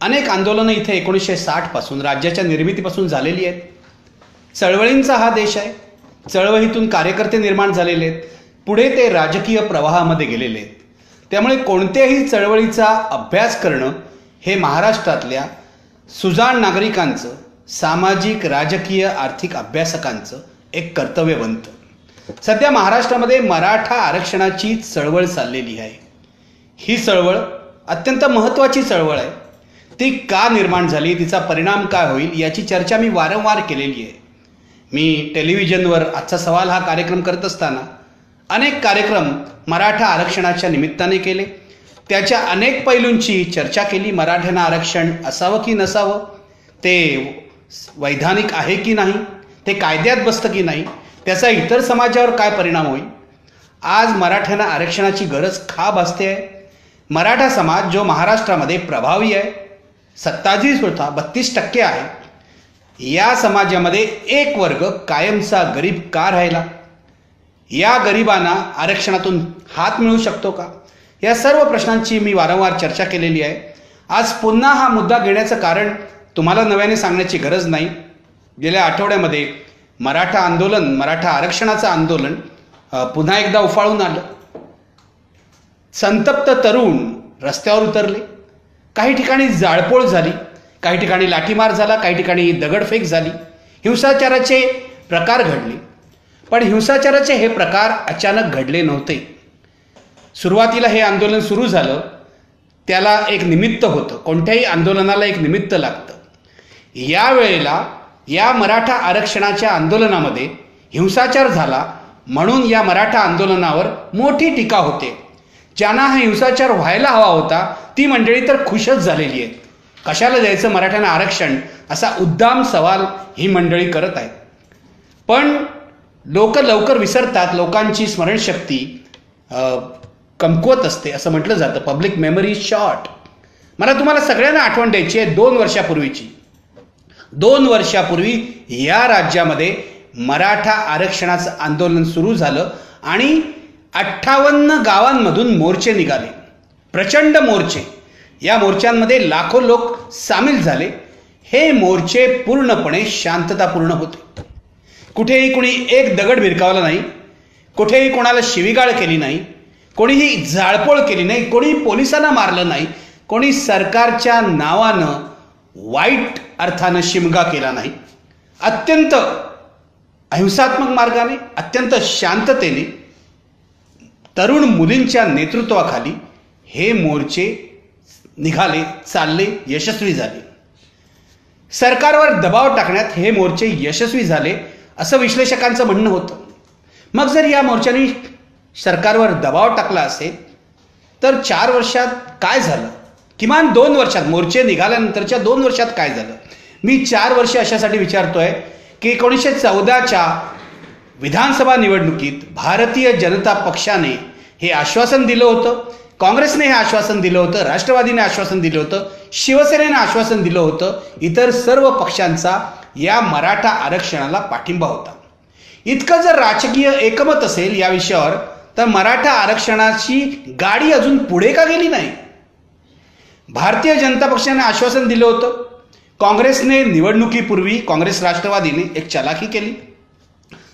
अनेक आंदोलनं इथे 1960 पासून राज्याच्या निर्मितीपासून झालेली आहेत. चळवळींचा हा देश आहे. चळवळीतून कार्यकर्ते निर्माण झालेले आहेत. पुढे ते राजकीय प्रवाहामध्ये गेलेले आहेत. त्यामुळे कोणत्याही चळवळीचा अभ्यास करणं हे महाराष्ट्रातल्या सुजाण नागरिकांचं, सामाजिक, राजकीय, आर्थिक अभ्यासकांचं एक कर्तव्य बनतं. सध्या महाराष्ट्रामध्ये मराठा आरक्षणाची चळवळ चाललेली आहे. ही चळवळ अत्यंत महत्त्वाची चळवळ आहे. ती का निर्माण झाली, तिचा परिणाम काय होईल याची चर्चा मी वारंवार केलेली आहे. मी टेलिव्हिजनवर आजचा सवाल हा कार्यक्रम करत असताना अनेक कार्यक्रम मराठा आरक्षणाच्या निमित्ताने केले. त्याच्या अनेक पैलूंची चर्चा केली. मराठ्यांना आरक्षण असावं की नसावं, ते वैधानिक आहे की नाही, ते कायद्यात बसतं की नाही, त्याचा इतर समाजावर काय परिणाम होईल. आज मराठ्यांना आरक्षणाची गरज का भासते आहे? मराठा समाज जो महाराष्ट्रामध्ये प्रभावी आहे, सत्ताधीश होता, 32% आहे, या समाजामध्ये एक वर्ग कायमचा गरीब का राहिला? या गरिबांना आरक्षणातून हात मिळू शकतो का? या सर्व प्रश्नांची मी वारंवार चर्चा केलेली आहे. आज पुन्हा हा मुद्दा घेण्याचं कारण तुम्हाला नव्याने सांगण्याची गरज नाही. गेल्या आठवड्यामध्ये मराठा आंदोलन, मराठा आरक्षणाचं आंदोलन पुन्हा एकदा उफाळून आलं. संतप्त तरुण रस्त्यावर उतरले. काही ठिकाणी जाळपोळ झाली, काही ठिकाणी लाठीमार झाला, काही ठिकाणी दगडफेक झाली. हिंसाचाराचे प्रकार घडले. पण हिंसाचाराचे हे प्रकार अचानक घडले नव्हते. सुरुवातीला हे आंदोलन सुरू झालं, त्याला एक निमित्त होतं. कोणत्याही आंदोलनाला एक निमित्त लागतं. यावेळेला या मराठा आरक्षणाच्या आंदोलनामध्ये हिंसाचार झाला म्हणून या मराठा आंदोलनावर मोठी टीका होते. ज्यांना हा हिंसाचार व्हायला हवा होता ती मंडळी तर खुशच झालेली आहेत. कशाला द्यायचं मराठ्यांना आरक्षण, असा उद्दाम सवाल ही मंडळी करत आहेत. पण लोक लवकर विसरतात. लोकांची स्मरणशक्ती कमकुवत असते असं म्हटलं जातं. Public memory short. मला तुम्हाला सगळ्यांना आठवण द्यायची आहे 2 वर्षापूर्वीची. 2 वर्षापूर्वी या राज्यामध्ये मराठा आरक्षणाचं आंदोलन सुरू झालं आणि 58 गावांमधून मोर्चे निघाले. प्रचंड मोर्चे. या मोर्चांमध्ये लाखो लोक सामील झाले. हे मोर्चे पूर्णपणे शांततापूर्ण होते. कुठेही कोणी एक दगड भिरकावला नाही, कुठेही कोणाला शिवीगाळ केली नाही, कोणीही जाळपोळ केली नाही, कोणी पोलिसांना मारलं नाही, कोणी सरकारच्या नावानं वाईट अर्थानं शिमगा केला नाही. अत्यंत अहिंसात्मक मार्गाने, अत्यंत शांततेने, तरुण मुलींच्या नेतृत्वाखाली हे मोर्चे निघाले, चालले, यशस्वी झाले. सरकारवर दबाव टाकण्यात हे मोर्चे यशस्वी झाले असं विश्लेषकांचं म्हणणं होतं. मग जर या मोर्चांनी सरकारवर दबाव टाकला असेल तर 4 वर्षात काय झालं? किमान 2 वर्षात, मोर्चे निघाल्यानंतरच्या 2 वर्षात काय झालं? मी 4 वर्षे अशासाठी विचारतोय की 1914च्या विधानसभा निवडणुकीत भारतीय जनता पक्षाने हे आश्वासन दिलं होतं, काँग्रेसने हे आश्वासन दिलं होतं, राष्ट्रवादीने आश्वासन दिलं होतं, शिवसेनेने आश्वासन दिलं होतं, इतर सर्व पक्षांचा या मराठा आरक्षणाला पाठिंबा होता. इतकं जर राजकीय एकमत असेल या विषयावर तर मराठा आरक्षणाची गाडी अजून पुढे का गेली नाही? भारतीय जनता पक्षाने आश्वासन दिलं होतं. काँग्रेसने निवडणुकीपूर्वी, काँग्रेस राष्ट्रवादीने एक चलाखी केली.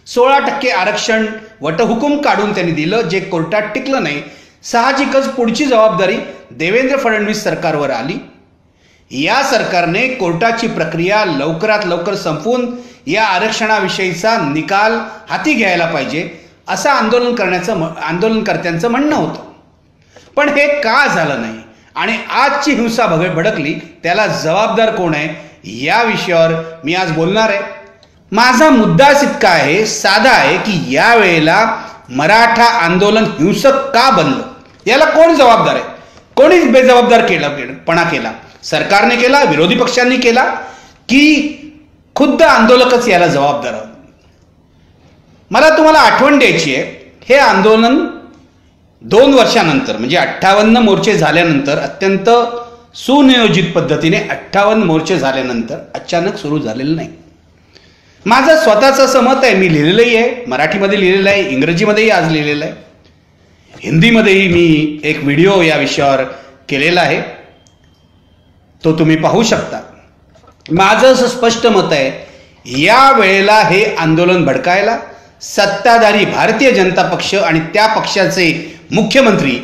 16% आरक्षण वटहुकूम काढून त्यांनी दिलं, जे कोर्टात टिकलं नाही. साहजिकच पुढची जबाबदारी देवेंद्र फडणवीस सरकारवर आली. या सरकारने कोर्टाची प्रक्रिया लवकरात लवकर संपवून या आरक्षणाविषयीचा निकाल हाती घ्यायला पाहिजे असं आंदोलनकर्त्यांचं म्हणणं होतं. पण हे का झालं नाही आणि आजची हिंसा भडकली त्याला जबाबदार कोण आहे, या विषयावर मी आज बोलणार आहे. माझा मुद्दाच इतका आहे, साधा आहे, की या वेळेला मराठा आंदोलन हिंसक का बनलं, याला कोण जबाबदार आहे? कोणीच बेजबाबदारपणा केला? सरकारने केला, विरोधी पक्षांनी केला, की खुद्द आंदोलकच याला जबाबदार आहोत? मला तुम्हाला आठवण द्यायची आहे, हे आंदोलन 2 वर्षानंतर म्हणजे 58 मोर्चे झाल्यानंतर, अत्यंत सुनियोजित पद्धतीने 58 मोर्चे झाल्यानंतर अचानक सुरू झालेलं नाही. माझं स्वतःचं असं मत आहे. मी लिहिलेलंही आहे, मराठीमध्ये लिहिलेलं आहे, इंग्रजीमध्येही आज लिहिलेलं आहे, हिंदीमध्येही मी एक व्हिडिओ या विषयावर केलेला आहे. तो तुम्ही पाहू शकता. माझं असं स्पष्ट मत आहे, या वेळेला हे आंदोलन भडकायला सत्ताधारी भारतीय जनता पक्ष आणि त्या पक्षाचे मुख्यमंत्री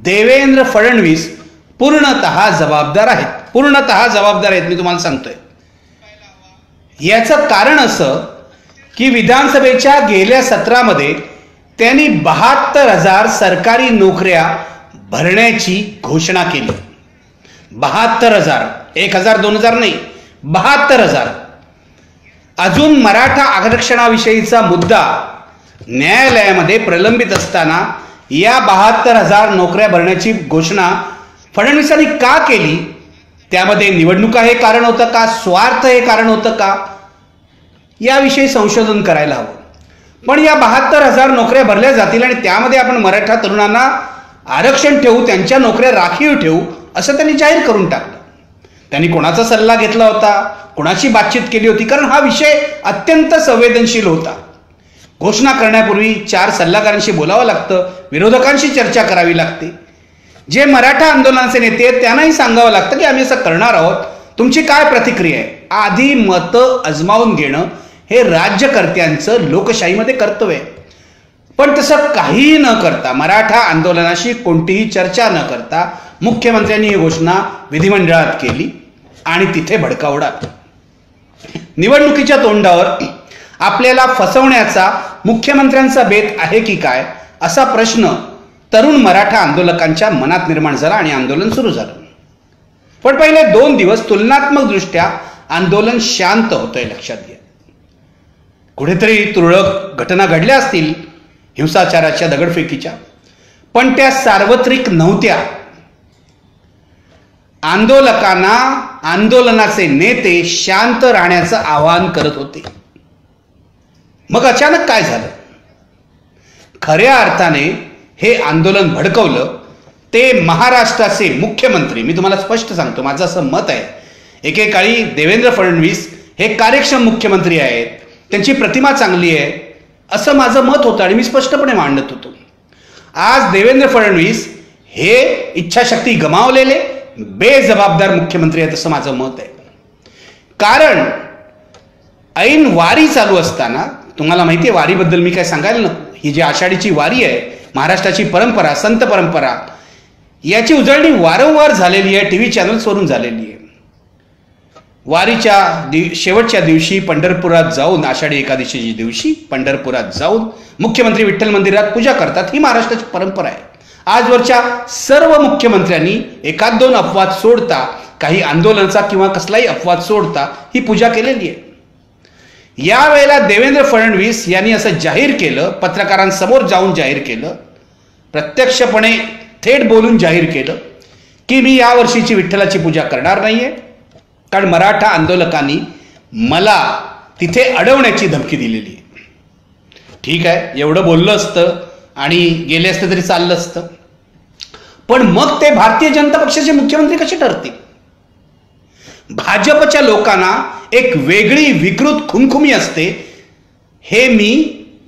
देवेंद्र फडणवीस पूर्णतः जबाबदार आहेत. पूर्णतः जबाबदार आहेत, मी तुम्हाला सांगतोय. याचं कारण असं की विधानसभेच्या गेल्या सत्रामध्ये त्यांनी 72,000 सरकारी नोकऱ्या भरण्याची घोषणा केली. 72,000, 1,000 2,000 नाही, 72,000. अजून मराठा आरक्षणाविषयीचा मुद्दा न्यायालयामध्ये प्रलंबित असताना या 72,000 नोकऱ्या भरण्याची घोषणा फडणवीसांनी का केली? त्यामध्ये निवडणुका हे कारण होतं का? स्वार्थ हे कारण होतं का? याविषयी संशोधन करायला हवं. पण या 72,000 नोकऱ्या भरल्या जातील आणि त्यामध्ये आपण मराठा तरुणांना आरक्षण ठेवू, त्यांच्या नोकऱ्या राखीव ठेवू, असं त्यांनी जाहीर करून टाकलं. त्यांनी कोणाचा सल्ला घेतला होता, कोणाची बातचीत केली होती? कारण हा विषय अत्यंत संवेदनशील होता. घोषणा करण्यापूर्वी 4 सल्लागारांशी बोलावं लागतं, विरोधकांशी चर्चा करावी लागते. जे मराठा आंदोलनाचे नेते आहेत त्यांनाही सांगावं लागतं की आम्ही असं करणार आहोत, तुमची काय प्रतिक्रिया आहे? आधी मतं अजमावून घेणं हे राज्यकर्त्यांचं लोकशाहीमध्ये कर्तव्य आहे. पण तसं काहीही न करता, मराठा आंदोलनाशी कोणतीही चर्चा न करता मुख्यमंत्र्यांनी ही घोषणा विधिमंडळात केली आणि तिथे भडका उडाला. निवडणुकीच्या तोंडावर आपल्याला फसवण्याचा मुख्यमंत्र्यांचा बेत आहे की काय, असा प्रश्न तरुण मराठा आंदोलकांच्या मनात निर्माण झाला आणि आंदोलन सुरू झालं. पण पहिले 2 दिवस तुलनात्मक दृष्ट्या आंदोलन शांत होतंय, लक्षात घ्या. कुठेतरी तुरळक घटना घडल्या असतील हिंसाचाराच्या, दगडफेकीच्या, पण त्या सार्वत्रिक नव्हत्या. आंदोलकांना आंदोलनाचे नेते शांत राहण्याचं आवाहन करत होते. मग अचानक काय झालं? खऱ्या अर्थाने हे आंदोलन भडकवलं ते महाराष्ट्राचे मुख्यमंत्री. मी तुम्हाला स्पष्ट सांगतो, माझं असं मत आहे, एकेकाळी देवेंद्र फडणवीस हे कार्यक्षम मुख्यमंत्री आहेत, त्यांची प्रतिमा चांगली आहे, असं माझं मत होतं आणि मी स्पष्टपणे मांडत होतो. आज देवेंद्र फडणवीस हे इच्छाशक्ती गमावलेले बेजबाबदार मुख्यमंत्री आहेत असं माझं मत आहे. कारण ऐन वारी चालू असताना, तुम्हाला माहिती आहे वारीबद्दल मी काय सांगायला नको, ही जी आषाढीची वारी आहे, महाराष्ट्राची परंपरा, संत परंपरा, याची उजळणी वारंवार झालेली आहे, टीव्ही चॅनल्सवरून झालेली आहे. वारीच्या शेवटच्या दिवशी पंढरपुरात जाऊन, आषाढी एकादशीच्या दिवशी पंढरपुरात जाऊन मुख्यमंत्री विठ्ठल मंदिरात पूजा करतात, ही महाराष्ट्राची परंपरा आहे. आजवरच्या सर्व मुख्यमंत्र्यांनी 1-2 अपवाद सोडता, काही आंदोलनाचा किंवा कसलाही अपवाद सोडता ही पूजा केलेली आहे. यावेळेला देवेंद्र फडणवीस यांनी असं जाहीर केलं, पत्रकारांसमोर जाऊन जाहीर केलं, प्रत्यक्षपणे थेट बोलून जाहीर केलं की मी या वर्षीची विठ्ठलाची पूजा करणार नाहीये, कारण मराठा आंदोलकांनी मला तिथे अडवण्याची धमकी दिलेली आहे. ठीक आहे, एवढं बोललं असतं आणि गेले असते तरी चाललं असतं, पण मग ते भारतीय जनता पक्षाचे मुख्यमंत्री कसे ठरतील? भाजपच्या लोकांना एक वेगळी विकृत खुमखुमी असते, हे मी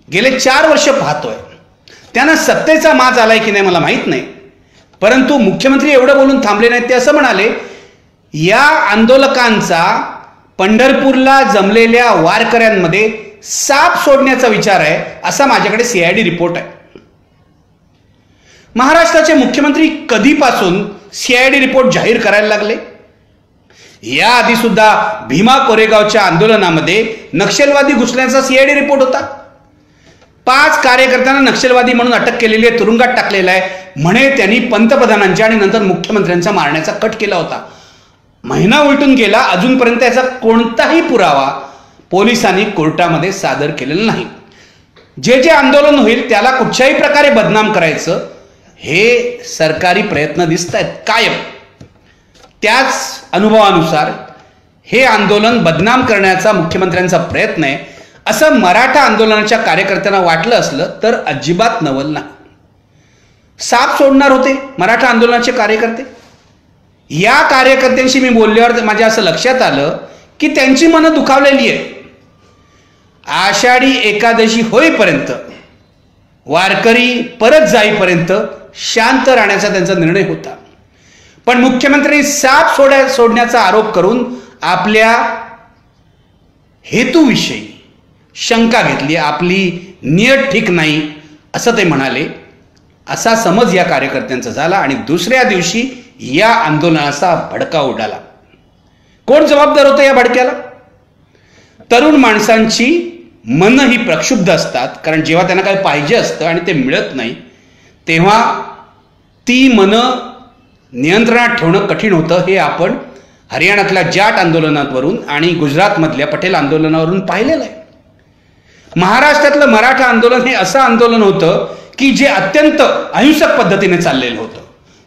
गेले 4 वर्ष पाहतोय. त्यांना सत्तेचा माज आलाय की नाही मला माहित नाही, परंतु मुख्यमंत्री एवढं बोलून थांबले नाहीत. ते असं म्हणाले, या आंदोलकांचा पंढरपूरला जमलेल्या वारकऱ्यांमध्ये साप सोडण्याचा विचार आहे, असा माझ्याकडे CID रिपोर्ट आहे. महाराष्ट्राचे मुख्यमंत्री कधीपासून CID रिपोर्ट जाहीर करायला लागले? याआधी सुद्धा भीमा कोरेगावच्या आंदोलनामध्ये नक्षलवादी घुसल्याचा CID रिपोर्ट होता. 5 कार्यकर्त्यांना नक्षलवादी म्हणून अटक केलेली आहे, तुरुंगात टाकलेला आहे, म्हणे त्यांनी पंतप्रधानांच्या आणि नंतर मुख्यमंत्र्यांचा मारण्याचा कट केला होता. महिना उलटून गेला, अजूनपर्यंत याचा कोणताही पुरावा पोलिसांनी कोर्टामध्ये सादर केलेला नाही. जे आंदोलन होईल त्याला कुठच्याही प्रकारे बदनाम करायचं हे सरकारी प्रयत्न दिसत आहेत कायम. त्याच अनुभवानुसार हे आंदोलन बदनाम करण्याचा मुख्यमंत्र्यांचा प्रयत्न आहे असं मराठा आंदोलनाच्या कार्यकर्त्यांना वाटलं असलं तर अजिबात नवल नाही. साप सोडणार होते मराठा आंदोलनाचे कार्यकर्ते. या कार्यकर्त्यांशी मी बोलल्यावर माझ्या असं लक्षात आलं की त्यांची मनं दुखावलेली आहे. आषाढी एकादशी होईपर्यंत, वारकरी परत जाईपर्यंत शांत राहण्याचा त्यांचा निर्णय होता. पण मुख्यमंत्र्यांनी साप सोडण्याचा आरोप करून आपल्या हेतूविषयी शंका घेतली, आपली नियत ठीक नाही असं ते म्हणाले. असा समज या कार्यकर्त्यांचा झाला आणि दुसऱ्या दिवशी या आंदोलनाचा भडका उडाला. कोण जबाबदार होतं या भडक्याला? तरुण माणसांची मन ही प्रक्षुब्ध असतात, कारण जेव्हा त्यांना काही पाहिजे असतं आणि ते मिळत नाही तेव्हा ती मनं नियंत्रणात ठेवणं कठीण होतं. हे आपण हरियाणातल्या जाट आंदोलनावरून आणि गुजरातमधल्या पटेल आंदोलनावरून पाहिलेलं आहे. महाराष्ट्रातलं मराठा आंदोलन हे असं आंदोलन होतं की जे अत्यंत अहिंसक पद्धतीने चाललेलं होतं.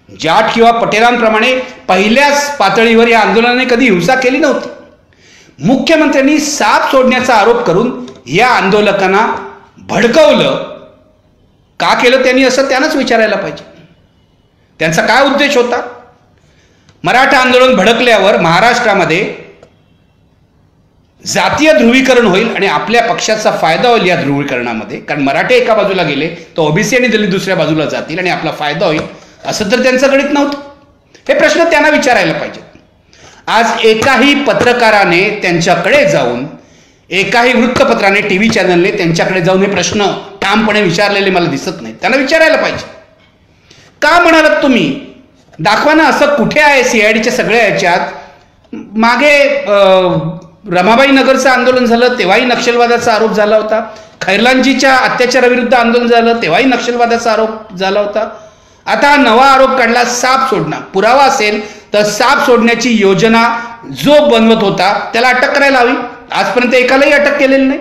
जाट किंवा पटेलांप्रमाणे पहिल्याच पातळीवर या आंदोलनाने कधी हिंसा केली नव्हती. मुख्यमंत्र्यांनी साप सोडण्याचा आरोप करून या आंदोलकांना भडकवलं. का केलं त्यांनी असं त्यांनाच विचारायला पाहिजे. त्यांचा काय उद्देश होता? मराठा आंदोलन भडकल्यावर महाराष्ट्रामध्ये जातीय ध्रुवीकरण होईल आणि आपल्या पक्षाचा फायदा होईल या ध्रुवीकरणामध्ये, कारण मराठे एका बाजूला गेले तर ओबीसी आणि दलित दुसऱ्या बाजूला जातील आणि आपला फायदा होईल, असं तर त्यांचं गणित नव्हतं. हे प्रश्न त्यांना विचारायला पाहिजेत. आज एकाही पत्रकाराने त्यांच्याकडे जाऊन, एकाही वृत्तपत्राने, टीव्ही चॅनलने त्यांच्याकडे जाऊन हे प्रश्न ठामपणे विचारलेले मला दिसत नाही. त्यांना विचारायला पाहिजे. का म्हणालात तुम्ही? दाखवा ना, असं कुठे आहे सीआयडीच्या सगळ्या याच्यात? मागे रमाबाई नगरचं आंदोलन झालं तेव्हाही नक्षलवादाचा आरोप झाला होता. खैरलांजीच्या अत्याचाराविरुद्ध आंदोलन झालं तेव्हाही नक्षलवादाचा आरोप झाला होता. आता हा नवा आरोप काढला, साप सोडणं. पुरावा असेल तर साप सोडण्याची योजना जो बनवत होता त्याला अटक करायला हवी. आजपर्यंत एकालाही अटक केलेली नाही.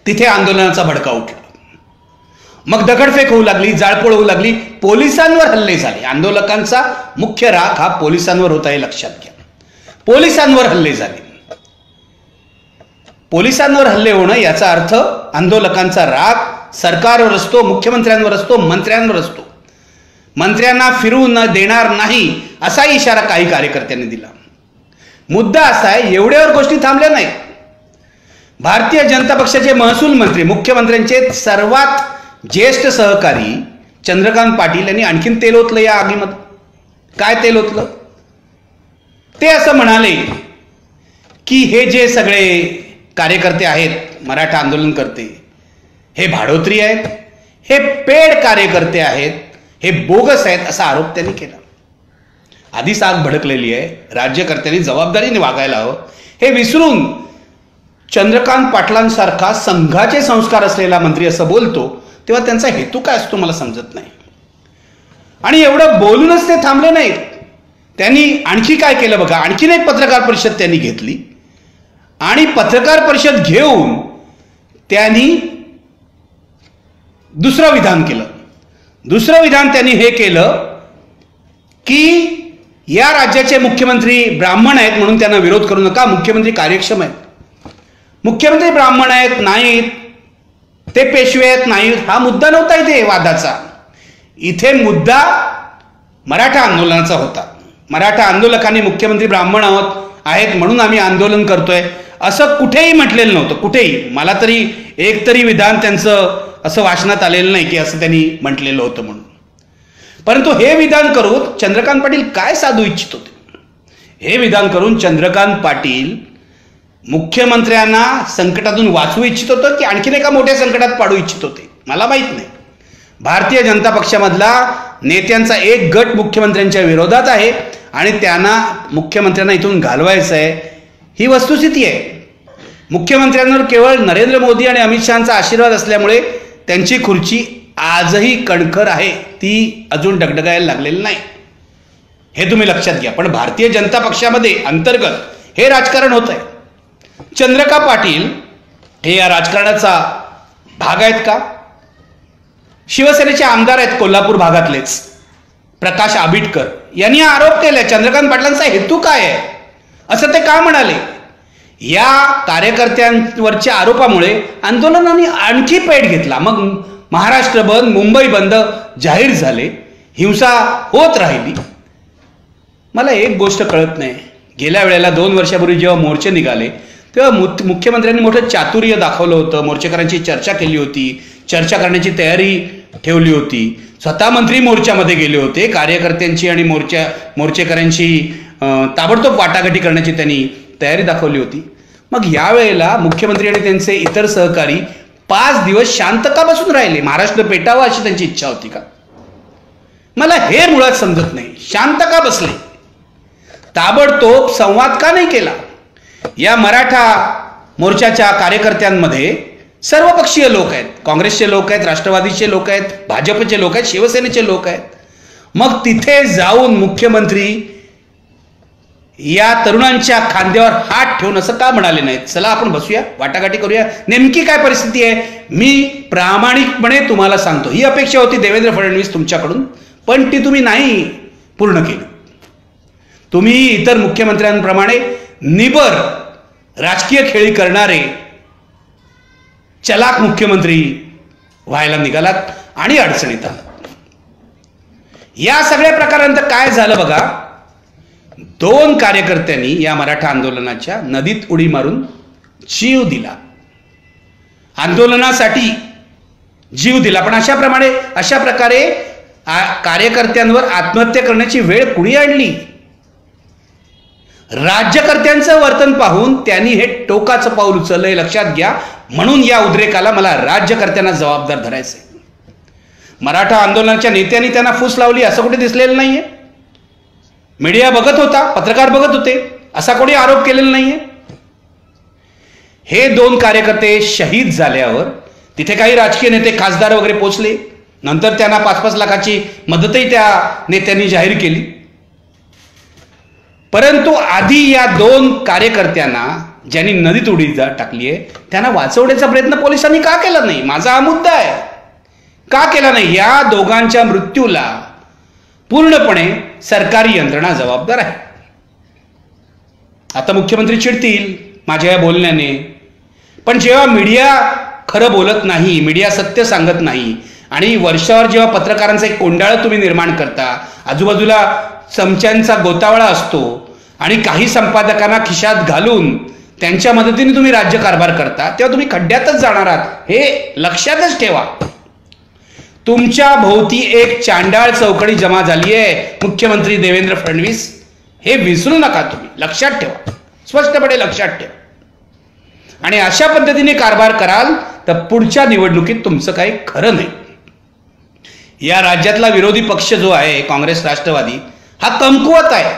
तिथे आंदोलनाचा भडका उठला. मग दगडफेक होऊ लागली, जाळपोळ होऊ लागली, पोलिसांवर हल्ले झाले. आंदोलकांचा मुख्य राग हा पोलिसांवर होता हे लक्षात घ्या. पोलिसांवर हल्ले झाले. पोलिसांवर हल्ले होणं याचा अर्थ आंदोलकांचा राग सरकारवर असतो, मुख्यमंत्र्यांवर असतो, मंत्र्यांवर असतो. मंत्र्यांना फिरू न देणार नाही असा इशारा काही कार्यकर्त्यांनी दिला. मुद्दा असा आहे, एवढ्यावर गोष्टी थांबल्या नाहीत. भारतीय जनता पक्षाचे महसूल मंत्री, मुख्यमंत्र्यांचे सर्वात ज्येष्ठ सहकारी चंद्रकांत पाटील यांनी आणखीन तेल ओतलं या आगीमध्ये. काय तेल ओतलं? ते असं म्हणाले की हे जे सगळे कार्यकर्ते आहेत, मराठा आंदोलनकर्ते, हे भाडोत्री आहेत, हे पेड कार्यकर्ते आहेत, हे बोगस आहेत, असा आरोप त्यांनी केला. आधीच आग भडकलेली आहे. राज्यकर्त्यांनी जबाबदारीने वागायला हवं. हे विसरून चंद्रकांत पाटलांसारखा संघाचे संस्कार असलेला मंत्री असं बोलतो तेव्हा त्यांचा हेतू काय असतो मला समजत नाही. आणि एवढं बोलूनच ते थांबले नाहीत. त्यांनी आणखी काय केलं बघा. आणखीन एक पत्रकार परिषद त्यांनी घेतली आणि पत्रकार परिषद घेऊन त्यांनी दुसरं विधान केलं. दुसरं विधान त्यांनी हे केलं की या राज्याचे मुख्यमंत्री ब्राह्मण आहेत म्हणून त्यांना विरोध करू नका. मुख्यमंत्री कार्यक्षम आहेत. मुख्यमंत्री ब्राह्मण आहेत नाहीत, ते पेशवे आहेत नाहीत, हा मुद्दा नव्हता इथे वादाचा. इथे मुद्दा मराठा आंदोलनाचा होता. मराठा आंदोलकांनी मुख्यमंत्री ब्राह्मण आहेत म्हणून आम्ही आंदोलन करतोय असं कुठेही म्हटलेलं नव्हतं. कुठेही मला तरी एक तरी विधान त्यांचं असं वाचनात आलेलं नाही की असं त्यांनी म्हटलेलं होतं म्हणून. परंतु हे विधान करून चंद्रकांत पाटील काय साधू इच्छित होते? हे विधान करून चंद्रकांत पाटील मुख्यमंत्र्यांना संकटातून वाचवू इच्छित होतं की आणखीन एका मोठ्या संकटात पाडू इच्छित होते मला माहित नाही. भारतीय जनता पक्षामधला नेत्यांचा एक गट मुख्यमंत्र्यांच्या विरोधात आहे आणि त्यांना मुख्यमंत्र्यांना इथून घालवायचं आहे, ही वस्तुस्थिती आहे. मुख्यमंत्र्यांवर केवळ नरेंद्र मोदी आणि अमित शहाचा आशीर्वाद असल्यामुळे त्यांची खुर्ची आजही कणखर आहे, ती अजून डगडगायला लागलेली नाही. हे तुम्ही लक्षात घ्या. पण भारतीय जनता पक्षामध्ये अंतर्गत हे राजकारण होत आहे. चंद्रकांत पाटील हे या राजकारणाचा भाग आहेत का? शिवसेनेचे आमदार आहेत कोल्हापूर भागातलेच प्रकाश आबिटकर यांनी आरोप केले. चंद्रकांत पाटलांचा हेतू काय आहे असं ते का म्हणाले? या कार्यकर्त्यांवरच्या आरोपामुळे आंदोलनाने आणखी पेट घेतला. मग महाराष्ट्र बंद, मुंबई बंद जाहीर झाले, हिंसा होत राहिली. मला एक गोष्ट कळत नाही. गेल्या वेळेला 2 वर्षापूर्वी जेव्हा मोर्चे निघाले तेव्हा मुख्यमंत्र्यांनी मोठं चातुर्य दाखवलं होतं. मोर्चेकरांची चर्चा केली होती, चर्चा करण्याची तयारी ठेवली होती. स्वतः मंत्री मोर्चामध्ये गेले होते. कार्यकर्त्यांची आणि मोर्चेकऱ्यांची ताबडतोब वाटाघाटी करण्याची त्यांनी तयारी दाखवली होती. मग यावेळेला मुख्यमंत्री आणि त्यांचे इतर सहकारी 5 दिवस शांत का बसून राहिले? महाराष्ट्र पेटावा अशी त्यांची इच्छा होती का? मला हे मुळात समजत नाही. शांत का बसले? ताबडतोब संवाद का नाही केला? या मराठा मोर्चाच्या कार्यकर्त्यांमध्ये सर्वपक्षीय लोक आहेत. काँग्रेसचे लोक आहेत, राष्ट्रवादीचे लोक आहेत, भाजपचे लोक आहेत, शिवसेनेचे लोक आहेत. मग तिथे जाऊन मुख्यमंत्री या तरुणांच्या खांद्यावर हात ठेवून असं का म्हणाले नाहीत? चला आपण बसूया, वाटाघाटी करूया, नेमकी काय परिस्थिती आहे? मी प्रामाणिकपणे तुम्हाला सांगतो, ही अपेक्षा होती देवेंद्र फडणवीस तुमच्याकडून, पण ती तुम्ही नाही पूर्ण केली. तुम्ही इतर मुख्यमंत्र्यांप्रमाणे निबर राजकीय खेळी करणारे चलाक मुख्यमंत्री व्हायला निघालात आणि अडचणीत आलात. या सगळ्या प्रकारानंतर काय झालं बघा. 2 कार्यकर्त्यांनी या मराठा आंदोलनाच्या नदीत उडी मारून जीव दिला. आंदोलनासाठी जीव दिला. पण अशा प्रकारे कार्यकर्त्यांवर आत्महत्या करण्याची वेळ कुणी आणली? राज्यकर्त्यांचं वर्तन पाहून त्यांनी हे टोकाचं पाऊल उचललंय, लक्षात घ्या. म्हणून या उद्रेकाला मला राज्यकर्त्यांना जबाबदार धरायचंय. मराठा आंदोलनाच्या नेत्यांनी त्यांना फूस लावली असं कुठे दिसलेलं नाहीये. मीडिया बघत होता, पत्रकार बघत होते, असा कोणी आरोप केलेला नाहीये. हे 2 कार्यकर्ते शहीद झाल्यावर तिथे काही राजकीय नेते, खासदार वगैरे पोचले. नंतर त्यांना 5-5 लाखाची मदतही त्या नेत्यांनी जाहीर केली. परंतु आधी या 2 कार्यकर्त्यांना ज्यांनी नदीत उडी टाकली आहे त्यांना वाचवण्याचा प्रयत्न पोलिसांनी का केला नाही? माझा हा मुद्दा आहे. का केला नाही? या दोघांच्या मृत्यूला पूर्णपणे सरकारी यंत्रणा जबाबदार आहे. आता मुख्यमंत्री चिडतील माझ्या या बोलण्याने, पण जेव्हा मीडिया खरं बोलत नाही, मीडिया सत्य सांगत नाही आणि वर्षावर जेव्हा पत्रकारांचा एक कोंडाळा तुम्ही निर्माण करता, आजूबाजूला चमच्यांचा गोतावळा असतो आणि काही संपादकांना खिशात घालून त्यांच्या मदतीने तुम्ही राज्यकारभार करता, तेव्हा तुम्ही खड्ड्यातच जाणार आहात. हे लक्षातच ठेवा. तुमच्या भोवती एक चांडाळ चौकडी जमा झाली आहे मुख्यमंत्री देवेंद्र फडणवीस. हे विसरू नका तुम्ही, लक्षात ठेवा, स्पष्टपणे लक्षात ठेवा. आणि अशा पद्धतीने कारभार कराल तर पुढच्या निवडणुकीत तुमचं काही खरं नाही. या राज्यातला विरोधी पक्ष जो आहे काँग्रेस राष्ट्रवादी हा कमकुवत आहे.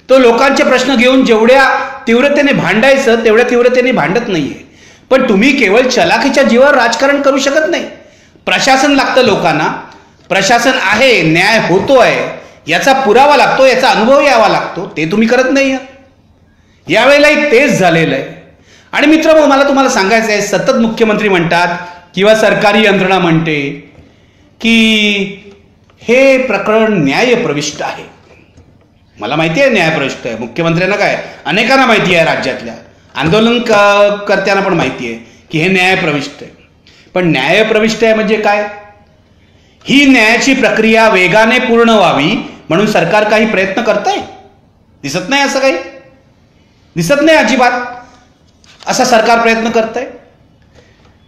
तो लोकांचे प्रश्न घेऊन जेवढ्या तीव्रतेने भांडायचं तेवढ्या तीव्रतेने भांडत नाहीये. पण तुम्ही केवळ चलाखीच्या जीवावर राजकारण करू शकत नाही. प्रशासन लागतं लोकांना. प्रशासन आहे, न्याय होतोय याचा पुरावा लागतो, याचा अनुभव यावा लागतो. ते तुम्ही करत नाही. यावेळेलाही तेच झालेलं आहे. आणि मित्र, मला तुम्हाला सांगायचं आहे, सतत मुख्यमंत्री म्हणतात किंवा सरकारी यंत्रणा म्हणते की हे प्रकरण न्यायप्रविष्ट आहे. मला माहिती आहे न्यायप्रविष्ट आहे. मुख्यमंत्र्यांना काय, अनेकांना माहिती आहे, राज्यातल्या आंदोलनकर्त्यांना पण माहिती आहे की हे न्यायप्रविष्ट आहे. पण न्यायप्रविष्ट आहे म्हणजे काय? ही न्यायाची प्रक्रिया वेगाने पूर्ण व्हावी म्हणून सरकार काही प्रयत्न करतंय? दिसत नाही. असं काही दिसत नाही अजिबात. असा सरकार प्रयत्न करतंय?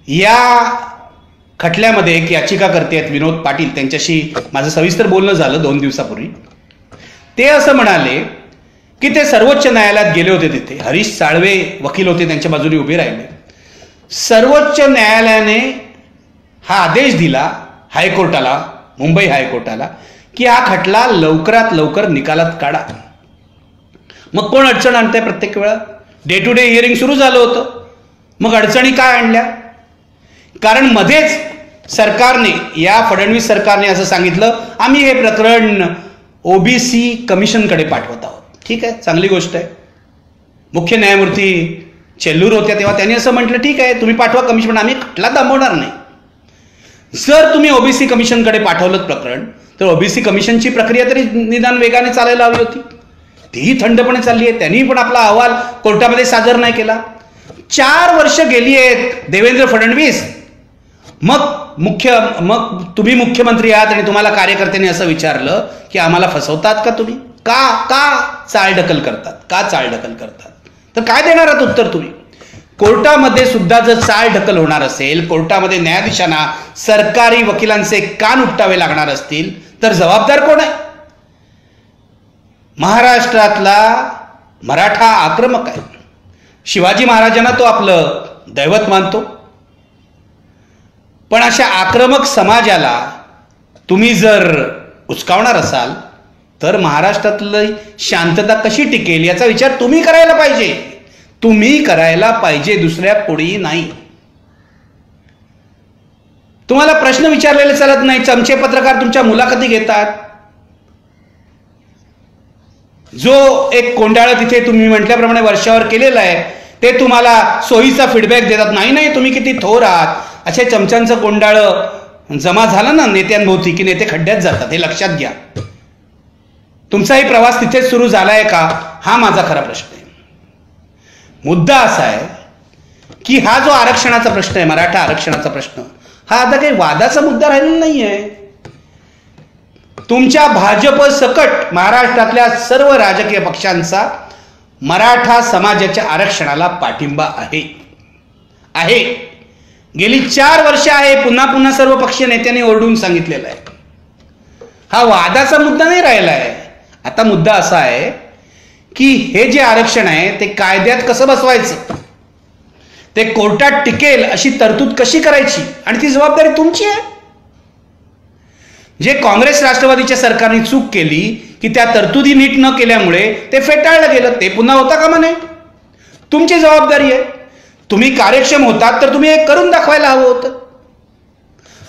या खटल्यामध्ये एक याचिकाकर्ते आहेत विनोद पाटील, त्यांच्याशी माझं सविस्तर बोलणं झालं 2 दिवसापूर्वी. ते असं म्हणाले की ते सर्वोच्च न्यायालयात गेले होते. तिथे हरीश साळवे वकील होते, त्यांच्या बाजूने उभे राहिले. सर्वोच्च न्यायालयाने हा आदेश दिला हायकोर्टाला, मुंबई हायकोर्टाला, की हा खटला लवकरात लवकर निकालात काढा. मग कोण अडचण आणतंय? प्रत्येक वेळा डे टू डे हिअरिंग सुरू झालं होतं. मग अडचणी काय आणल्या? कारण मध्येच सरकारने, या फडणवीस सरकारने असं सांगितलं आम्ही हे प्रकरण ओबीसी कमिशनकडे पाठवत आहोत. ठीक आहे, चांगली गोष्ट आहे. मुख्य न्यायमूर्ती चेल्लूर होत्या तेव्हा त्यांनी असं म्हटलं ठीक आहे तुम्ही पाठवा कमिशन, पण आम्ही खटला थांबवणार नाही. जर तुम्ही ओबीसी कमिशनकडे पाठवलं प्रकरण तर ओबीसी कमिशनची प्रक्रिया तरी निदान वेगाने चालायला हवी होती. तीही थंडपणे चालली आहे. त्यांनी पण आपला अहवाल कोर्टामध्ये सादर नाही केला. 4 वर्ष गेली आहेत देवेंद्र फडणवीस. मग तुम्ही मुख्यमंत्री आहात आणि तुम्हाला कार्यकर्त्यांनी असं विचारलं की आम्हाला फसवतात का तुम्ही? का चालढकल करतात? तर काय देणार आहात उत्तर तुम्ही? कोर्टामध्ये सुद्धा जर चालढकल होणार असेल, कोर्टामध्ये न्यायाधीशांना सरकारी वकिलांचे कान उपटावे लागणार असतील, तर जबाबदार कोण आहे? महाराष्ट्रातला मराठा आक्रमक आहे. शिवाजी महाराजांना तो आपलं दैवत मानतो, पण अशा आक्रमक समाजाला तुम्ही जर उचकावणार असाल तर महाराष्ट्रातली शांतता कशी टिकेल याचा विचार तुम्ही करायला पाहिजे. तुम्ही करायला पाहिजे, दुसऱ्या कोणीही नाही. तुम्हाला प्रश्न विचारलेले चालत नाही. चमचे पत्रकार तुमच्या मुलाखती घेतात. जो एक कोंडाळं तिथे तुम्ही म्हटल्याप्रमाणे वर्षावर केलेलं आहे ते तुम्हाला सोयीचा फीडबॅक देतात. नाही तुम्ही किती थोर आहात. अशा चमच्यांचं कोंडाळं जमा झालं ना नेत्यांभोवती की नेते खड्ड्यात जातात, हे लक्षात घ्या. तुमचाही प्रवास तिथेच सुरू झालाय का, हा माझा खरा प्रश्न आहे. मुद्दा असा आहे की हा जो आरक्षणाचा प्रश्न आहे, मराठा आरक्षणाचा प्रश्न, हा आता काही वादाचा मुद्दा राहिलेला नाहीये. तुमच्या भाजप सकट महाराष्ट्रातल्या सर्व राजकीय पक्षांचा मराठा समाजाच्या आरक्षणाला पाठिंबा आहे. गेली 4 वर्ष आहे. पुन्हा सर्व पक्षीय नेत्यांनी ओरडून सांगितलेलं आहे. हा वादाचा मुद्दा नाही राहिला आहे. आता मुद्दा असा आहे की हे जे आरक्षण आहे ते कायद्यात कसं बसवायचं, ते कोर्टात टिकेल अशी तरतूद कशी करायची, आणि ती जबाबदारी तुमची आहे. जे काँग्रेस राष्ट्रवादीच्या सरकारने चूक केली की त्या तरतुदी नीट न केल्यामुळे ते फेटाळलं गेलं, ते पुन्हा होता का म्हणे, तुमची जबाबदारी आहे. तुम्ही कार्यक्षम होतात तर तुम्ही हे करून दाखवायला हवं होतं.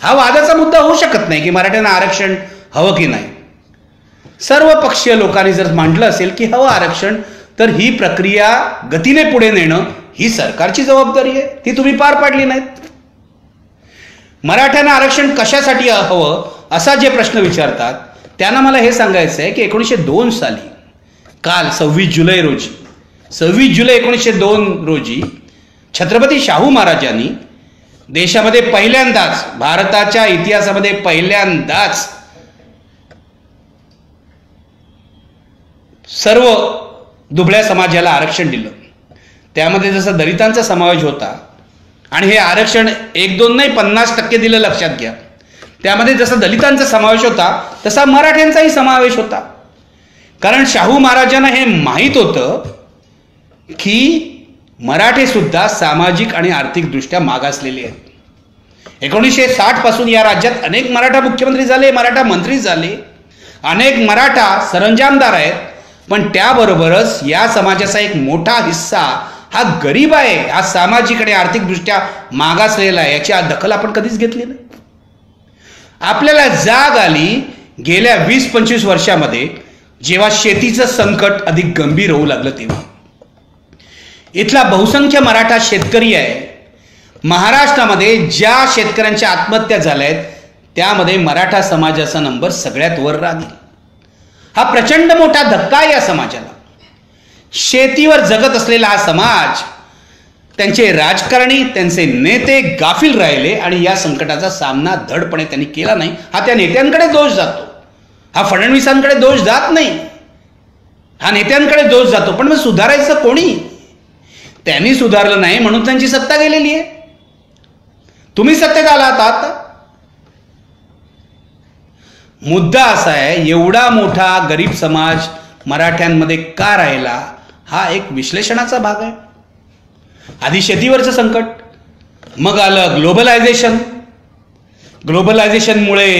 हा वादाचा मुद्दा होऊ शकत नाही की मराठ्यांना आरक्षण हवं की नाही. सर्व पक्षीय लोकांनी जर मांडलं असेल की हवं आरक्षण, तर ही प्रक्रिया गतीने पुढे नेणं ही सरकारची जबाबदारी आहे. ती तुम्ही पार पाडली नाहीत. मराठ्यांना आरक्षण कशासाठी हवं असा जे प्रश्न विचारतात त्यांना मला हे सांगायचं आहे की 1902 साली, काल 26 जुलै 1902 रोजी छत्रपती शाहू महाराजांनी देशामध्ये पहिल्यांदाच, भारताच्या इतिहासामध्ये पहिल्यांदाच सर्व दुबळ्या समाजाला आरक्षण दिलं. त्यामध्ये जसा दलितांचा समावेश होता, आणि हे आरक्षण 1-2 नाही 50% दिलं, लक्षात घ्या. त्यामध्ये जसा दलितांचा समावेश होता तसा मराठ्यांचाही समावेश होता. कारण शाहू महाराजांना हे माहीत होतं की मराठे सुद्धा सामाजिक आणि आर्थिकदृष्ट्या मागासलेले आहेत. 1960 पासून या राज्यात अनेक मराठा मुख्यमंत्री झाले, मराठा मंत्री झाले, अनेक मराठा सरंजामदार आहेत. पण त्याबरोबरच या समाजाचा एक मोठा हिस्सा हा गरीब आहे, हा सामाजिक आणि आर्थिकदृष्ट्या मागासलेला आहे. याची दखल आपण कधीच घेतली नाही. आपल्याला जाग आली गेल्या 20-25 वर्षामध्ये, जेव्हा शेतीचं संकट अधिक गंभीर होऊ लागलं तेव्हा. इथला बहुसंख्य मराठा शेतकरी आहे. महाराष्ट्रामध्ये ज्या शेतकऱ्यांच्या आत्महत्या झाल्या आहेत त्यामध्ये मराठा समाजाचा नंबर सगळ्यात वर राहील. हा प्रचंड मोठा धक्का आहे या समाजाला. शेतीवर जगत असलेला हा समाज, त्यांचे राजकारणी, त्यांचे नेते गाफील राहिले आणि या संकटाचा सामना धडपणे त्यांनी केला नाही. हा त्या नेत्यांकडे दोष जातो, हा फडणवीसांकडे दोष जात नाही, हा नेत्यांकडे दोष जातो. पण मग सुधारायचं कोणी? त्यांनी सुधारलं नाही म्हणून त्यांची सत्ता गेलेली आहे. तुम्ही सत्तेत आलात. आता मुद्दा असा आहे, एवढा मोठा गरीब समाज मराठ्यांमध्ये का राहिला, हा एक विश्लेषणाचा भाग आहे. आधी शेतीवरचं संकट, मग आलं ग्लोबलायझेशनमुळे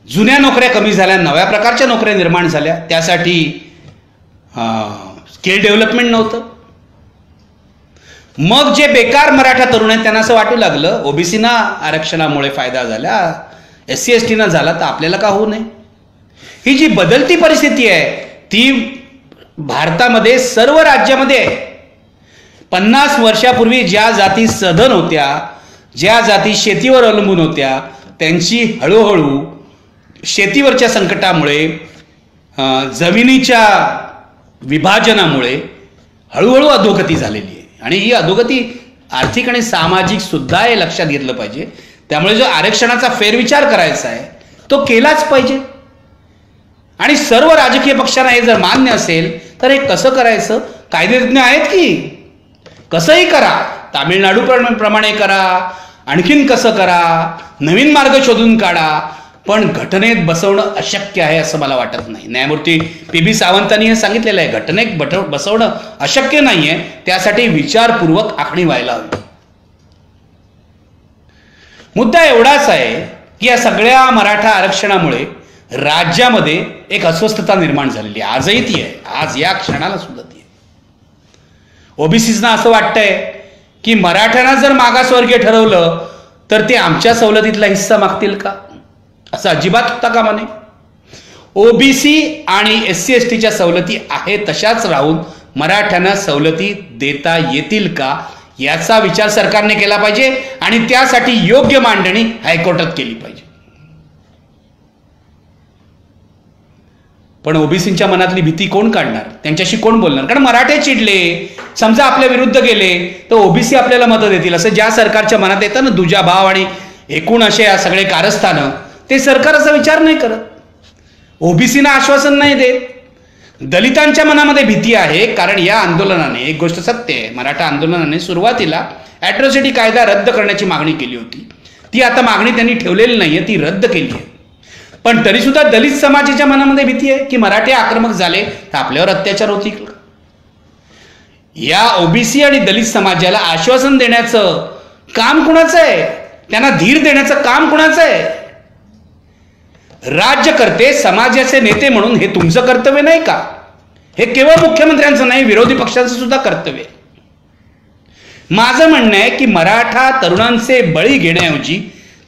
जुन्या नोकऱ्या कमी झाल्या, नव्या प्रकारच्या नोकऱ्या निर्माण झाल्या. त्यासाठी स्किल डेव्हलपमेंट नव्हतं. मग जे बेकार मराठा तरुण आहेत त्यांना असं वाटू लागलं ओबीसीना आरक्षणामुळे फायदा झाला, SC ST ना झाला, तर आपल्याला का होऊ नये. ही जी बदलती परिस्थिती आहे ती भारतामध्ये सर्व राज्यामध्ये आहे. 50 वर्षापूर्वी ज्या जाती सधन होत्या, ज्या जाती शेतीवर अवलंबून होत्या, त्यांची हळूहळू शेतीवरच्या संकटामुळे, जमिनीच्या विभाजनामुळे हळूहळू अधोगती झालेली आहे. आणि ही अधोगती आर्थिक आणि सामाजिक सुद्धा हे लक्षात घेतलं पाहिजे. त्यामुळे जो आरक्षणाचा फेरविचार करायचा आहे तो केलाच पाहिजे. आणि सर्व राजकीय पक्षांना हे जर मान्य असेल तर हे कसं करायचं, कायदेतज्ञ आहेत की कसंही करा, तामिळनाडू प्रमाणे करा, आणखीन कसं करा, नवीन मार्ग शोधून काढा, पण घटनेत बसवणं अशक्य आहे असं मला वाटत नाही. न्यायमूर्ती PB सावंतांनी हे सांगितलेलं आहे, घटनेत बसवणं अशक्य नाहीये, त्यासाठी विचारपूर्वक आखणी व्हायला हवी. मुद्दा एवढाच आहे की या सगळ्या मराठा आरक्षणामुळे राज्यामध्ये एक अस्वस्थता निर्माण झालेली आहे. आजही ती आहे, आज या क्षणाला सुद्धा ती आहे. ओबीसीजना असं वाटतंय की मराठ्यांना जर मागासवर्गीय ठरवलं तर ते आमच्या सवलतीतला हिस्सा मागतील का, असं अजिबात होता कामा नये. ओबीसी आणि SC STच्या सवलती आहेत तशाच राहून मराठ्यांना सवलती देता येतील का याचा विचार सरकारने केला पाहिजे आणि त्यासाठी योग्य मांडणी हायकोर्टात केली पाहिजे. पण ओबीसींच्या मनातली भीती कोण काढणार, त्यांच्याशी कोण बोलणार? कारण मराठे चिडले, समजा आपल्या विरुद्ध गेले तर ओबीसी आपल्याला मतं देतील असं ज्या सरकारच्या मनात येतं ना, दुजा भाव आणि एकूण असे सगळे कारस्थानं, ते सरकार असा विचार नाही करत, ओबीसीना आश्वासन नाही देत. दलितांच्या मनामध्ये भीती आहे, कारण या आंदोलनाने एक गोष्ट सत्य आहे, मराठा आंदोलनाने सुरुवातीला ॲट्रॉसिटी कायदा रद्द करण्याची मागणी केली होती. ती आता मागणी त्यांनी ठेवलेली नाहीये, ती रद्द केली आहे. पण तरी सुद्धा दलित समाजाच्या मनामध्ये भीती आहे की मराठे आक्रमक झाले तर आपल्यावर अत्याचार होतील. या ओबीसी आणि दलित समाजाला आश्वासन देण्याचं काम कुणाचं आहे, त्यांना धीर देण्याचं काम कुणाचं आहे? राज्यकर्ते, समाजाचे नेते म्हणून हे तुमचं कर्तव्य नाही का? हे केवळ मुख्यमंत्र्यांचं नाही, विरोधी पक्षांचं सुद्धा कर्तव्य आहे. माझं म्हणणं आहे की मराठा तरुणांचे बळी घेण्याऐवजी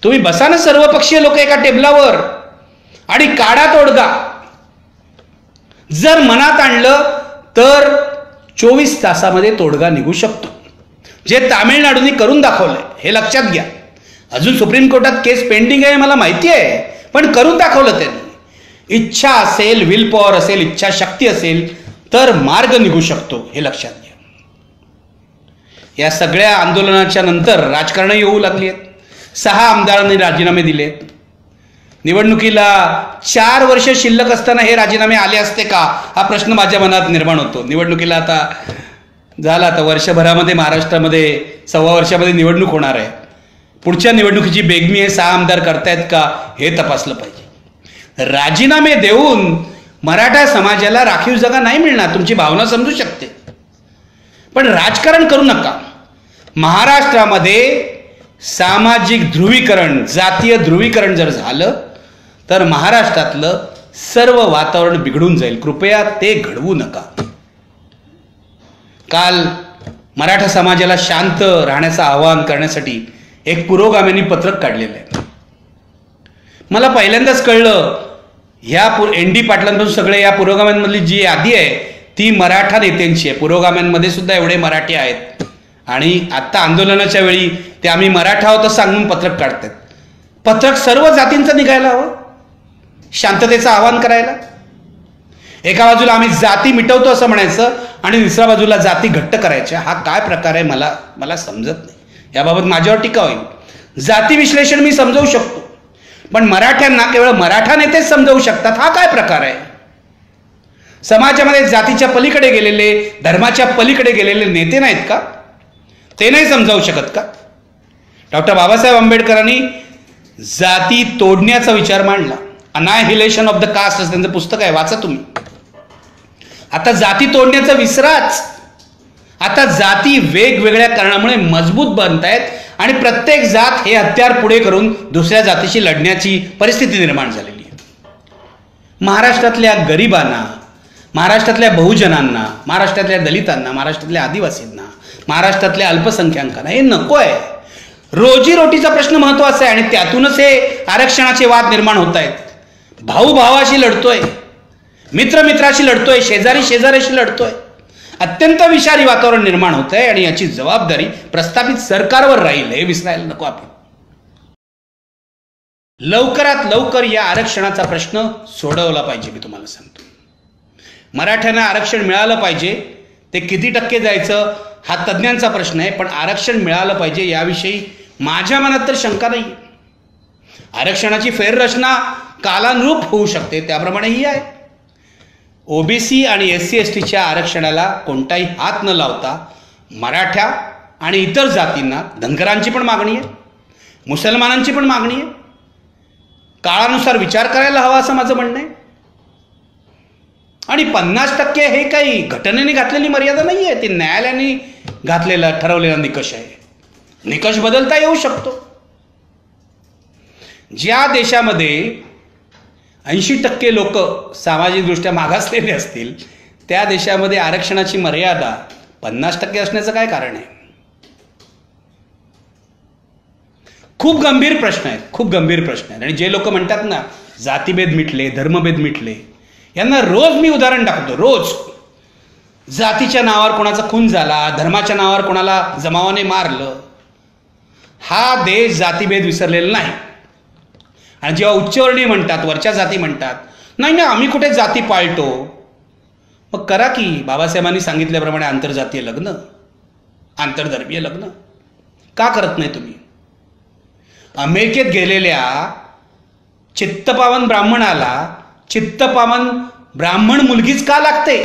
तुम्ही बसा ना सर्वपक्षीय लोक एका टेबलावर आणि काढा तोडगा. जर मनात आणलं तर 24 तासामध्ये तोडगा निघू शकतो, जे तामिळनाडूने करून दाखवलंय हे लक्षात घ्या. अजून सुप्रीम कोर्टात केस पेंडिंग आहे मला माहिती आहे, पण करून दाखवलं त्यांनी. इच्छा असेल, विल पॉवर असेल, इच्छाशक्ती असेल तर मार्ग निघू शकतो, हे लक्षात घ्या. या सगळ्या आंदोलनाच्या नंतर राजकारण येऊ लागली आहेत. 6 आमदारांनी राजीनामे दिलेत. निवडणुकीला 4 वर्ष शिल्लक असताना हे राजीनामे आले असते का हा प्रश्न माझ्या मनात निर्माण होतो. निवडणुकीला आता झाला, आता वर्षभरामध्ये महाराष्ट्रामध्ये 1.25 वर्षामध्ये निवडणूक होणार आहे. पुढच्या निवडणुकीची बेगमी हे 6 आमदार करतायत का हे तपासलं पाहिजे. राजीनामे देऊन मराठा समाजाला राखीव जागा नाही मिळणार, तुमची भावना समजू शकते, पण राजकारण करू नका. महाराष्ट्रामध्ये सामाजिक ध्रुवीकरण, जातीय ध्रुवीकरण जर झालं तर महाराष्ट्रातलं सर्व वातावरण बिघडून जाईल. कृपया ते घडवू नका. काल मराठा समाजाला शांत राहण्याचं आवाहन करण्यासाठी एक पुरोगाम्यांनी पत्रक काढलेलं आहे. मला पहिल्यांदाच कळलं, ह्या ND पाटलांपासून सगळे या पुरोगाम्यांमधली जी यादी आहे ती मराठा नेत्यांची आहे. पुरोगाम्यांमध्ये सुद्धा एवढे मराठी आहेत आणि आत्ता आंदोलनाच्या वेळी ते आम्ही मराठा आहोत सांगून पत्रक काढतात. पत्रक सर्व जातींचं निघायला हवं, शांततेचं आवाहन करायला. एका बाजूला आम्ही जाती मिटवतो असं म्हणायचं आणि दुसऱ्या बाजूला जाती घट्ट करायच्या. हा काय प्रकार आहे मला समजत नाही. याबाबत माझ्यावर टीका होईल. जाती विश्लेषण मी समजवू शकतो, पण मराठ्यांना केवळ मराठा नेतेच समजवू शकतात, हा काय प्रकार आहे? समाजामध्ये जातीच्या पलीकडे गेलेले, धर्माच्या पलीकडे गेलेले नेते नाहीत का? ते नाही समजावू शकत का? डॉक्टर बाबासाहेब आंबेडकरांनी जाती तोडण्याचा विचार मांडला. अनायहिलेशन ऑफ द कास्ट असं त्यांचं पुस्तक आहे, वाचा तुम्ही. आता जाती तोडण्याचं विसराच. आता जाती वेगवेगळ्या कारणामुळे मजबूत बनत आहेत आणि प्रत्येक जात हे हत्यार पुढे करून दुसऱ्या जातीशी लढण्याची परिस्थिती निर्माण झालेली आहे. महाराष्ट्रातल्या गरिबांना, महाराष्ट्रातल्या बहुजनांना, महाराष्ट्रातल्या दलितांना, महाराष्ट्रातल्या आदिवासींना, महाराष्ट्रातल्या अल्पसंख्याकांना हे नको आहे. रोजीरोटीचा प्रश्न महत्वाचा आहे आणि त्यातूनच हे आरक्षणाचे वाद निर्माण होत आहेत. भाऊ भावाशी लढतोय, मित्र मित्राशी लढतोय, शेजारी शेजाऱ्याशी लढतोय. अत्यंत विषारी वातावरण निर्माण होत आहे आणि याची जबाबदारी प्रस्थापित सरकारवर राहील, हे विसरायला नको आपण. लवकरात लवकर या आरक्षणाचा प्रश्न सोडवला पाहिजे. मी तुम्हाला सांगतो, मराठ्यांना आरक्षण मिळालं पाहिजे. ते किती टक्के जायचं हा तज्ज्ञांचा प्रश्न आहे, पण आरक्षण मिळालं पाहिजे याविषयी माझ्या मनात तर शंका नाही. आरक्षणाची फेररचना कालानुरूप होऊ शकते, त्याप्रमाणे ही आहे. ओबीसी आणि SC STच्या आरक्षणाला कोणताही हात न लावता मराठा आणि इतर जातींना धनगरांची पण मागणी आहे, मुसलमानांची पण मागणी आहे. काळानुसार विचार करायला हवा असं माझं म्हणणं आहे. आणि 50% हे काही घटनेने घातलेली मर्यादा नाही आहे, ते न्यायालयाने घातलेला ठरवलेला निकष आहे. निकष बदलता येऊ शकतो. ज्या देशामध्ये 80% लोक सामाजिकदृष्ट्या मागासलेले असतील त्या देशामध्ये आरक्षणाची मर्यादा 50% असण्याचं काय कारण आहे? खूप गंभीर प्रश्न आहेत, खूप गंभीर प्रश्न आहेत. आणि जे लोक म्हणतात ना जातीभेद मिटले, धर्मभेद मिटले, यांना रोज मी उदाहरण दाखवतो. रोज जातीच्या नावावर कोणाचा खून झाला, धर्माच्या नावावर कोणाला जमावाने मारलं. हा देश जातीभेद विसरलेला नाही. आणि जेव्हा उच्चवर्णीय म्हणतात, वरच्या जाती म्हणतात, नाही ना आम्ही कुठे जाती पाळतो, मग करा की बाबासाहेबांनी सांगितल्याप्रमाणे आंतरजातीय लग्न, आंतरधर्मीय लग्न का करत नाही तुम्ही? अमेरिकेत गेलेल्या चित्तपावन ब्राह्मणाला चित्तपावन ब्राह्मण मुलगीच का लागते?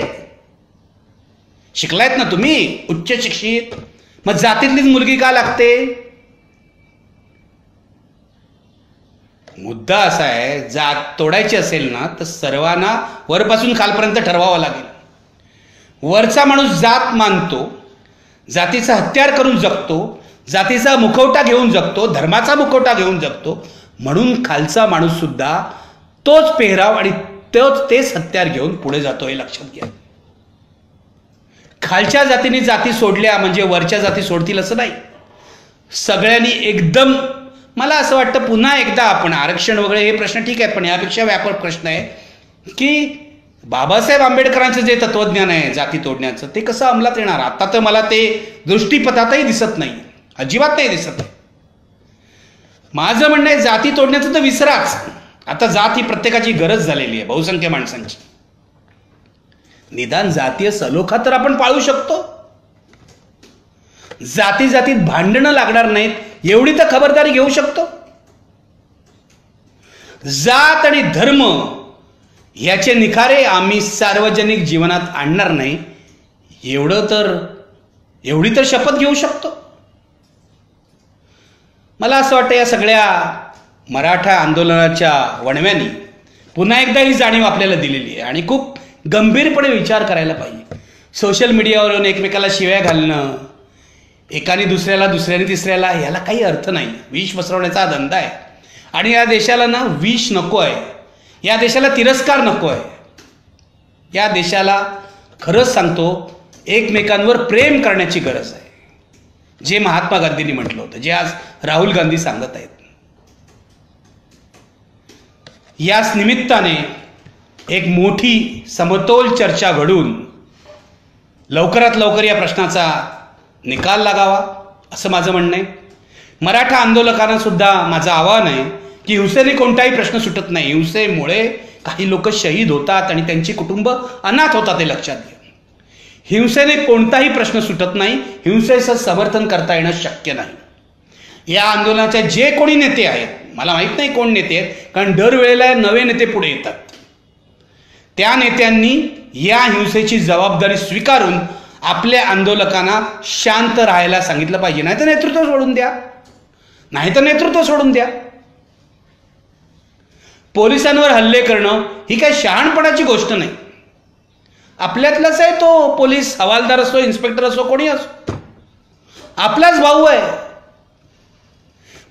शिकलायत ना तुम्ही, उच्च शिक्षित, मग जातीतलीच मुलगी का लागते? मुद्दा असा आहे, जात तोडायची असेल ना तर सर्वांना वरपासून खालपर्यंत ठरवावं लागेल. वरचा माणूस जात मानतो, जातीचा हत्यार करून जगतो, जातीचा मुखवटा घेऊन जगतो, धर्माचा मुखवटा घेऊन जगतो, म्हणून खालचा माणूस सुद्धा तोच पेहराव आणि तेच हत्यार घेऊन पुढे जातो, हे लक्षात घ्या. खालच्या जातीने जाती सोडल्या म्हणजे वरच्या जाती सोडतील असं नाही. सगळ्यांनी एकदम, मला असं वाटतं पुन्हा एकदा आपण आरक्षण वगैरे हे प्रश्न ठीक आहेत, पण यापेक्षा व्यापक प्रश्न आहे की बाबासाहेब आंबेडकरांचं जे तत्वज्ञान आहे जाती तोडण्याचं, ते कसं अंमलात येणार? आता तर मला ते दृष्टीपथातही दिसत नाही, अजिबात नाही दिसत आहे. माझं म्हणणं आहे जाती तोडण्याचं तर विसराच. आता जात ही प्रत्येकाची गरज झालेली आहे, बहुसंख्य माणसांची. निदान जातीय सलोखा तर आपण पाळू शकतो. जाती जातीत भांडणं लागणार नाहीत एवढी तर खबरदारी घेऊ शकतो. जात आणि धर्म याचे निखारे आम्ही सार्वजनिक जीवनात आणणार नाही एवढी तर शपथ घेऊ शकतो. मला असं वाटतं या सगळ्या मराठा आंदोलनाच्या वणव्यांनी पुन्हा एकदा ही जाणीव आपल्याला दिलेली आहे आणि खूप गंभीरपणे विचार करायला पाहिजे. सोशल मीडियावरून एकमेकाला शिव्या घालणं, एकाने दुसऱ्याला, दुसऱ्याने तिसऱ्याला, याला काही अर्थ नाही. विष पसरवण्याचा धंदा आहे आणि या देशाला ना विष नको आहे, या देशाला तिरस्कार नको आहे. या देशाला खरंच सांगतो एकमेकांवर प्रेम करण्याची गरज आहे, जे महात्मा गांधींनी म्हटलं होतं, जे आज राहुल गांधी सांगत आहेत. याच निमित्ताने एक मोठी समतोल चर्चा घडून लवकरात लवकर या प्रश्नाचा निकाल लागावा असं माझं म्हणणं आहे. मराठा आंदोलकांना सुद्धा माझं आवाहन आहे की हिंसेने कोणताही प्रश्न सुटत नाही. हिंसेमुळे काही लोक शहीद होतात आणि त्यांची कुटुंब अनाथ होतात, हे लक्षात घ्या. हिंसेने कोणताही प्रश्न सुटत नाही, हिंसेचं समर्थन करता येणं शक्य नाही. या आंदोलनाचे जे कोणी नेते आहेत, मला माहित नाही कोण नेते आहेत, कारण दरवेळेला नवे नेते पुढे येतात, त्या नेत्यांनी या हिंसेची जबाबदारी स्वीकारून आपल्या आंदोलकांना शांत राहायला सांगितलं पाहिजे. नाहीतर नेतृत्व सोडून द्या. पोलिसांवर हल्ले करणं ही काही शहाणपणाची गोष्ट नाही. आपल्यातलाच आहे तो पोलीस, हवालदार असो, इन्स्पेक्टर असो, कोणी असो, आपलाच भाऊ आहे.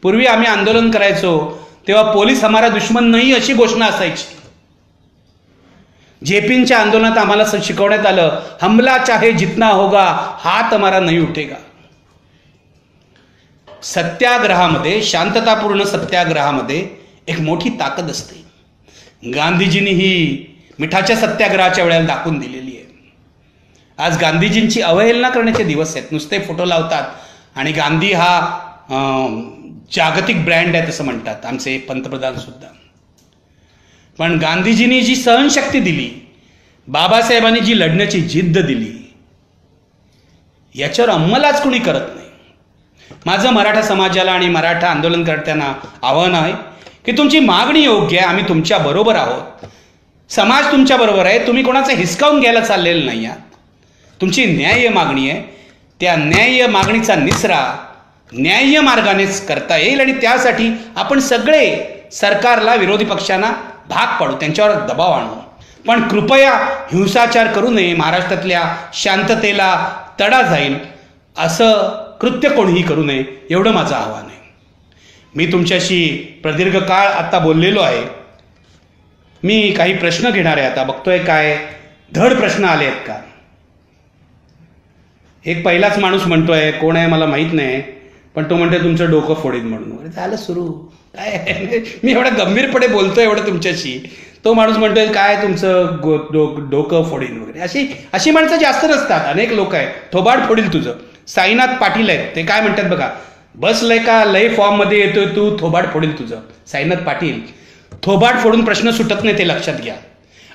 पूर्वी आम्ही आंदोलन करायचो तेव्हा पोलीस हमारा दुश्मन नाही अशी घोषणा असायची. जेपींच्या आंदोलनात आम्हाला शिकवण्यात आलं, हमला चाहे जितना होगा हात हमारा नहीं उठेगा. सत्याग्रहामध्ये, शांततापूर्ण सत्याग्रहामध्ये एक मोठी ताकद असते. गांधीजींनी ही मिठाच्या सत्याग्रहाच्या वेळेला दाखवून दिलेली आहे. आज गांधीजींची अवहेलना करण्याचे दिवस आहेत. नुसते फोटो लावतात आणि गांधी हा जागतिक ब्रँड आहे असं म्हणतात आमचे पंतप्रधान सुद्धा. पण गांधीजींनी जी सहनशक्ती दिली, बाबासाहेबांनी जी लढण्याची जिद्द दिली, याच्यावर अंमल आज कुणी करत नाही. माझं मराठा समाजाला आणि मराठा आंदोलनकर्त्यांना आव्हान आहे की तुमची मागणी योग्य आहे, आम्ही तुमच्या बरोबर आहोत, समाज तुमच्या बरोबर आहे, तुम्ही कोणाचं हिसकावून घ्यायला चाललेलं नाही आहात, तुमची न्याय्य मागणी आहे. त्या न्याय्य मागणीचा निचरा न्याय्य मार्गानेच करता येईल आणि त्यासाठी आपण सगळे सरकारला, विरोधी पक्षांना भाग पाडू, त्यांच्यावर दबाव आणू. पण कृपया हिंसाचार करू नये, महाराष्ट्रातल्या शांततेला तडा जाईल असं कृत्य कोणीही करू नये, एवढं माझं आव्हान आहे. मी तुमच्याशी प्रदीर्घ काळ आता बोललेलो आहे. मी काही प्रश्न घेणार आहे. आता बघतोय काय धड प्रश्न आले आहेत का. एक पहिलाच माणूस म्हणतोय, कोण आहे मला माहीत नाही, पण तो म्हणतोय तुमचं डोकं फोडीन म्हणून. झालं सुरू. काय मी एवढं गंभीरपणे बोलतोय एवढं तुमच्याशी, तो माणूस म्हणतोय काय तुमचं डोकं फोडीन वगैरे. अशी माणसं जास्त नसतात. अनेक लोक आहेत, थोबाड फोडील तुझं. साईनाथ पाटील आहेत, ते काय म्हणतात बघा, बसलंय का लय फॉर्ममध्ये येतोय तू, थोबाड फोडील तुझं. साईनाथ पाटील, थोबाड फोडून प्रश्न सुटत नाही, ते लक्षात घ्या.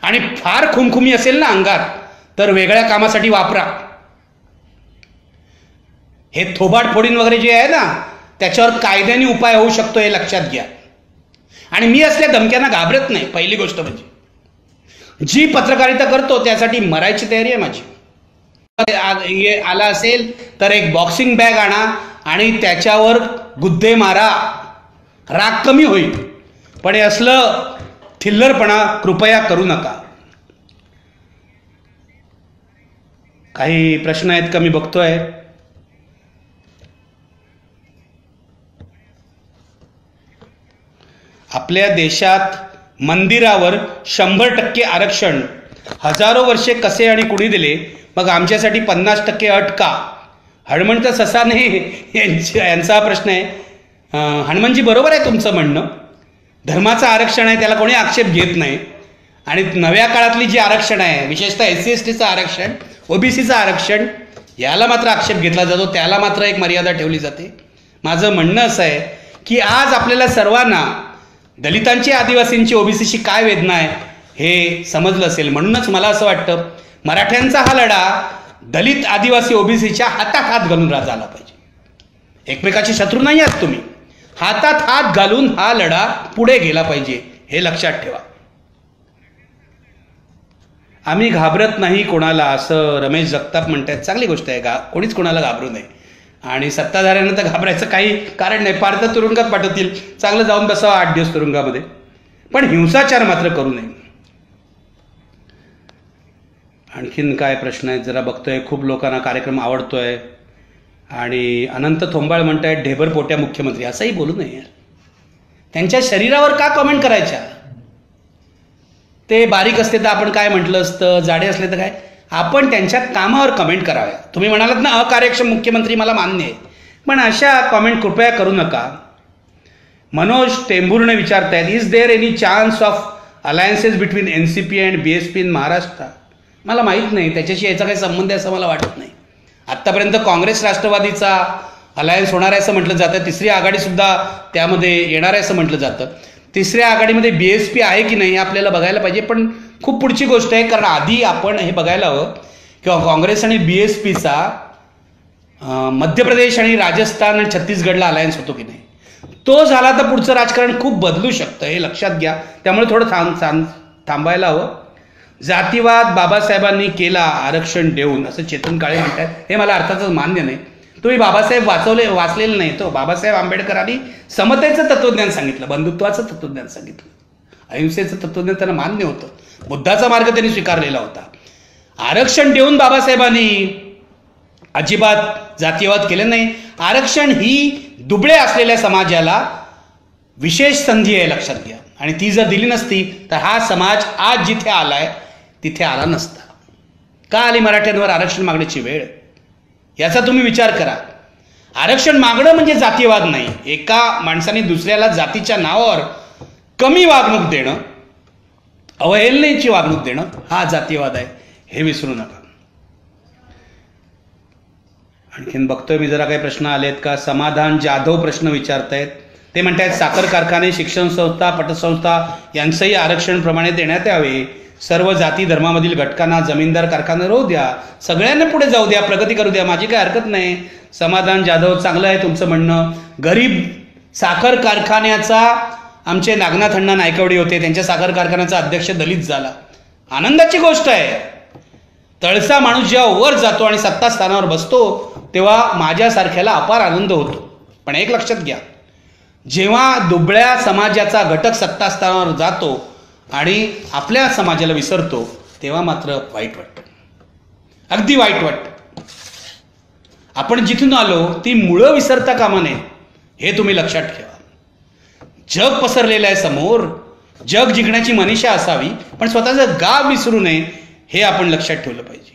आणि फार खुमखुमी असेल ना अंगात तर वेगळ्या कामासाठी वापरा. हे थोबाड फोडीन वगैरे जे आहे ना, त्याच्यावर कायद्याने उपाय होऊ शकतो, हे लक्षात घ्या. आणि मी असल्या धमक्यांना घाबरत नाही. पहिली गोष्ट म्हणजे जी पत्रकारिता करतो त्यासाठी मरायची तयारी आहे माझी. आला असेल तर एक बॉक्सिंग बॅग आणा आणि त्याच्यावर गुद्दे मारा, राग कमी होईल. पण हे असलं थिल्लरपणा कृपया करू नका. काही प्रश्न आहेत का मी बघतोय. आपल्या देशात मंदिरावर 100% आरक्षण हजारो वर्षे कसे आणि कुणी दिले, मग आमच्यासाठी 50% अट का. हनुमंत ससाने यांचा प्रश्न आहे. हनुमंतजी बरोबर आहे तुमचं म्हणणं. धर्माचं आरक्षण आहे, त्याला कोणी आक्षेप घेत नाही. आणि नव्या काळातली जी आरक्षण आहे, विशेषतः SC/STचं आरक्षण, OBCचं आरक्षण, याला मात्र आक्षेप घेतला जातो, त्याला मात्र एक मर्यादा ठेवली जाते. माझं म्हणणं असं आहे की आज आपल्याला सर्वांना दलितांची, आदिवासींची, OBCची काय वेदना आहे हे समजलं असेल. म्हणूनच मला असं वाटतं मराठ्यांचा हा लढा दलित, आदिवासी, OBCच्या हातात हात घालून झाला पाहिजे. एकमेकाचे शत्रू नाही आहात तुम्ही. हातात हात घालून हा लढा पुढे गेला पाहिजे, हे लक्षात ठेवा. आम्ही घाबरत नाही कोणाला, असं रमेश जगताप म्हणतात. चांगली गोष्ट आहे, कोणीच कोणाला घाबरू नये. आणि सत्ताधाऱ्यांना तर घाबरायचं काही कारण नाही. पार तर तुरुंगात पाठवतील, चांगलं जाऊन बसावं 8 दिवस तुरुंगामध्ये, पण हिंसाचार मात्र करू नये. आणखीन काय प्रश्न आहेत जरा बघतोय. खूप लोकांना कार्यक्रम आवडतोय. आणि अनंत थोंबाळ म्हणतायत ढेबर पोट्या मुख्यमंत्री. असंही बोलू नये यार. त्यांच्या शरीरावर का कमेंट करायच्या. ते बारीक असते तर आपण काय म्हटलं असतं, जाडे असले तर काय. आपण त्यांच्या कामावर कमेंट कराव्या. तुम्ही म्हणालात ना अकार्यक्षम मुख्यमंत्री, मला मान्य आहे, पण अशा कमेंट कृपया करू नका. मनोज टेंभुर्णे विचारतायत, is there any chance of alliances between NCP and BSP in Maharashtra. मला माहीत नाही, त्याच्याशी याचा काही संबंध आहे असं मला वाटत नाही. आत्तापर्यंत काँग्रेस राष्ट्रवादीचा अलायन्स होणार आहे असं म्हटलं जातं. तिसरी आघाडीसुद्धा त्यामध्ये येणार आहे असं म्हटलं जातं. तिसऱ्या आघाडीमध्ये BSP आहे की नाही हे आपल्याला बघायला पाहिजे. पण खूप पुढची गोष्ट आहे, कारण आधी आपण हे बघायला हवं किंवा काँग्रेस आणि BSPचा मध्य प्रदेश आणि राजस्थान आणि छत्तीसगडला अलायन्स होतो की नाही. तो झाला तर पुढचं राजकारण खूप बदलू शकतं, हे लक्षात घ्या. त्यामुळे थोडं थांबायला हवं. जातीवाद बाबासाहेबांनी केला आरक्षण देऊन, असं चेतन काळे म्हणतात. हे मला अर्थातच मान्य नाही. तुम्ही बाबासाहेब वाचलेलं नाही. तो बाबासाहेब आंबेडकरांनी समतेचं तत्वज्ञान सांगितलं, बंधुत्वाचं तत्वज्ञान सांगितलं, अहिंसेचं तत्वज्ञान त्यांना मान्य होतं. बुद्धाचा मार्ग त्यांनी स्वीकारलेला होता. आरक्षण देऊन बाबासाहेबांनी अजिबात जातीयवाद केले नाही. आरक्षण ही दुबळे असलेल्या समाजाला विशेष संधी आहे, लक्षात घ्या. आणि ती जर दिली नसती तर हा समाज आज जिथे आलाय तिथे आला नसता. का आली मराठ्यांवर आरक्षण मागण्याची वेळ, याचा तुम्ही विचार करा. आरक्षण मागणं म्हणजे जातीयवाद नाही. एका माणसाने दुसऱ्याला जातीच्या नावावर कमी वागणूक देणं, अवहेलनेची वागणूक देणं, हा जातीयवाद आहे, हे विसरू नका. आणखीन बघतोय मी जरा काही प्रश्न आलेत का. समाधान जाधव प्रश्न विचारतायत. ते म्हणतात साखर कारखाने, शिक्षण संस्था, पतसंस्था यांचंही आरक्षण प्रमाणे देण्यात यावे. सर्व जाती धर्मामधील घटकांना जमीनदार कारखाना राहू द्या, सगळ्यांना पुढे जाऊ द्या, प्रगती करू द्या, माझी काय हरकत नाही. समाधान जाधव, चांगलं आहे तुमचं म्हणणं. गरीब साखर कारखान्याचा आमचे नागनाथ अण्णा नायकवडी होते, त्यांच्या साखर कारखान्याचा अध्यक्ष दलित झाला, आनंदाची गोष्ट आहे. तळसा माणूस जेव्हा वर जातो आणि सत्ता स्थानावर बसतो तेव्हा माझ्यासारख्याला अपार आनंद होतो. पण एक लक्षात घ्या, जेव्हा दुबळ्या समाजाचा घटक सत्तास्थानावर जातो आणि आपल्या समाजाला विसरतो, तेव्हा मात्र वाईट वाटतं, अगदी वाईट वाटतं. आपण जिथून आलो ती मुळं विसरता कामा नये, हे तुम्ही लक्षात ठेवा. जग पसरलेलं आहे समोर, जग जिंकण्याची मनीषा असावी, पण स्वतःचं गाव विसरू नये, हे आपण लक्षात ठेवलं पाहिजे.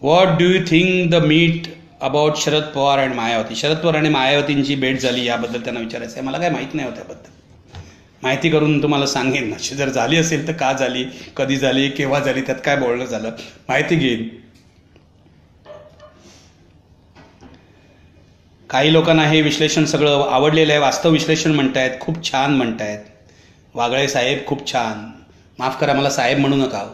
What do you think the meet about Sharad Pawar and Mayawati? Sharad Pawar आणि मायावतींची भेट झाली याबद्दल त्यांना विचारायचं आहे. मला काय माहीत नाही होत्या त्याबद्दल, माहिती करून तुम्हाला सांगेन. अशी जर झाली असेल तर का झाली, कधी झाली, केव्हा झाली, त्यात काय बोलणं झालं, माहिती घेईन. काही लोकांना हे विश्लेषण सगळं आवडलेलं आहे, वास्तव विश्लेषण म्हणतायत, खूप छान म्हणतायत. वागळे साहेब खूप छान. माफ करा, मला साहेब म्हणू नका,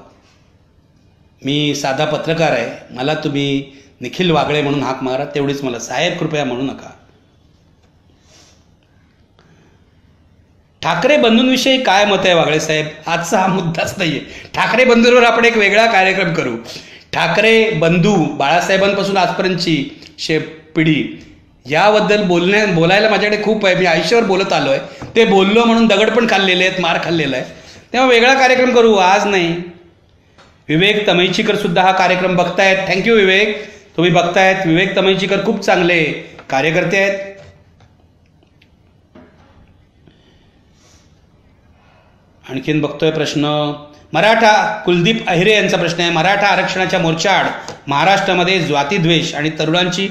मी साधा पत्रकार आहे. मला तुम्ही निखिल वागळे म्हणून हाक मारा, तेवढीच. मला साहेब कृपया म्हणू नका. ठाकरे बंधूंविषयी काय मत आहे वागळे साहेब? आजचा हा मुद्दाच नाहीये. ठाकरे बंधूंवर आपण एक वेगळा कार्यक्रम करू. ठाकरे बंधू, बाळासाहेबांपासून आजपर्यंतची पिढी, याबद्दल बोलायला माझ्याकडे खूप आहे. मी आयुष्यावर बोलत आलो आहे. ते बोललो म्हणून दगड पण खाल्लेले आहेत, मार खाल्लेला आहे. तेव्हा वेगळा कार्यक्रम करू, आज नाही. विवेक तमैचीकर सुद्धा हा कार्यक्रम बघतायत. थँक्यू विवेक, तुम्ही बघतायत. विवेक तमैचीकर खूप चांगले कार्यकर्ते आहेत. आणखीन बघतोय प्रश्न, मराठा, कुलदीप अहिरे यांचा प्रश्न आहे. मराठा आरक्षणाच्या मोर्चाआड महाराष्ट्रामध्ये जातीद्वेष आणि तरुणांची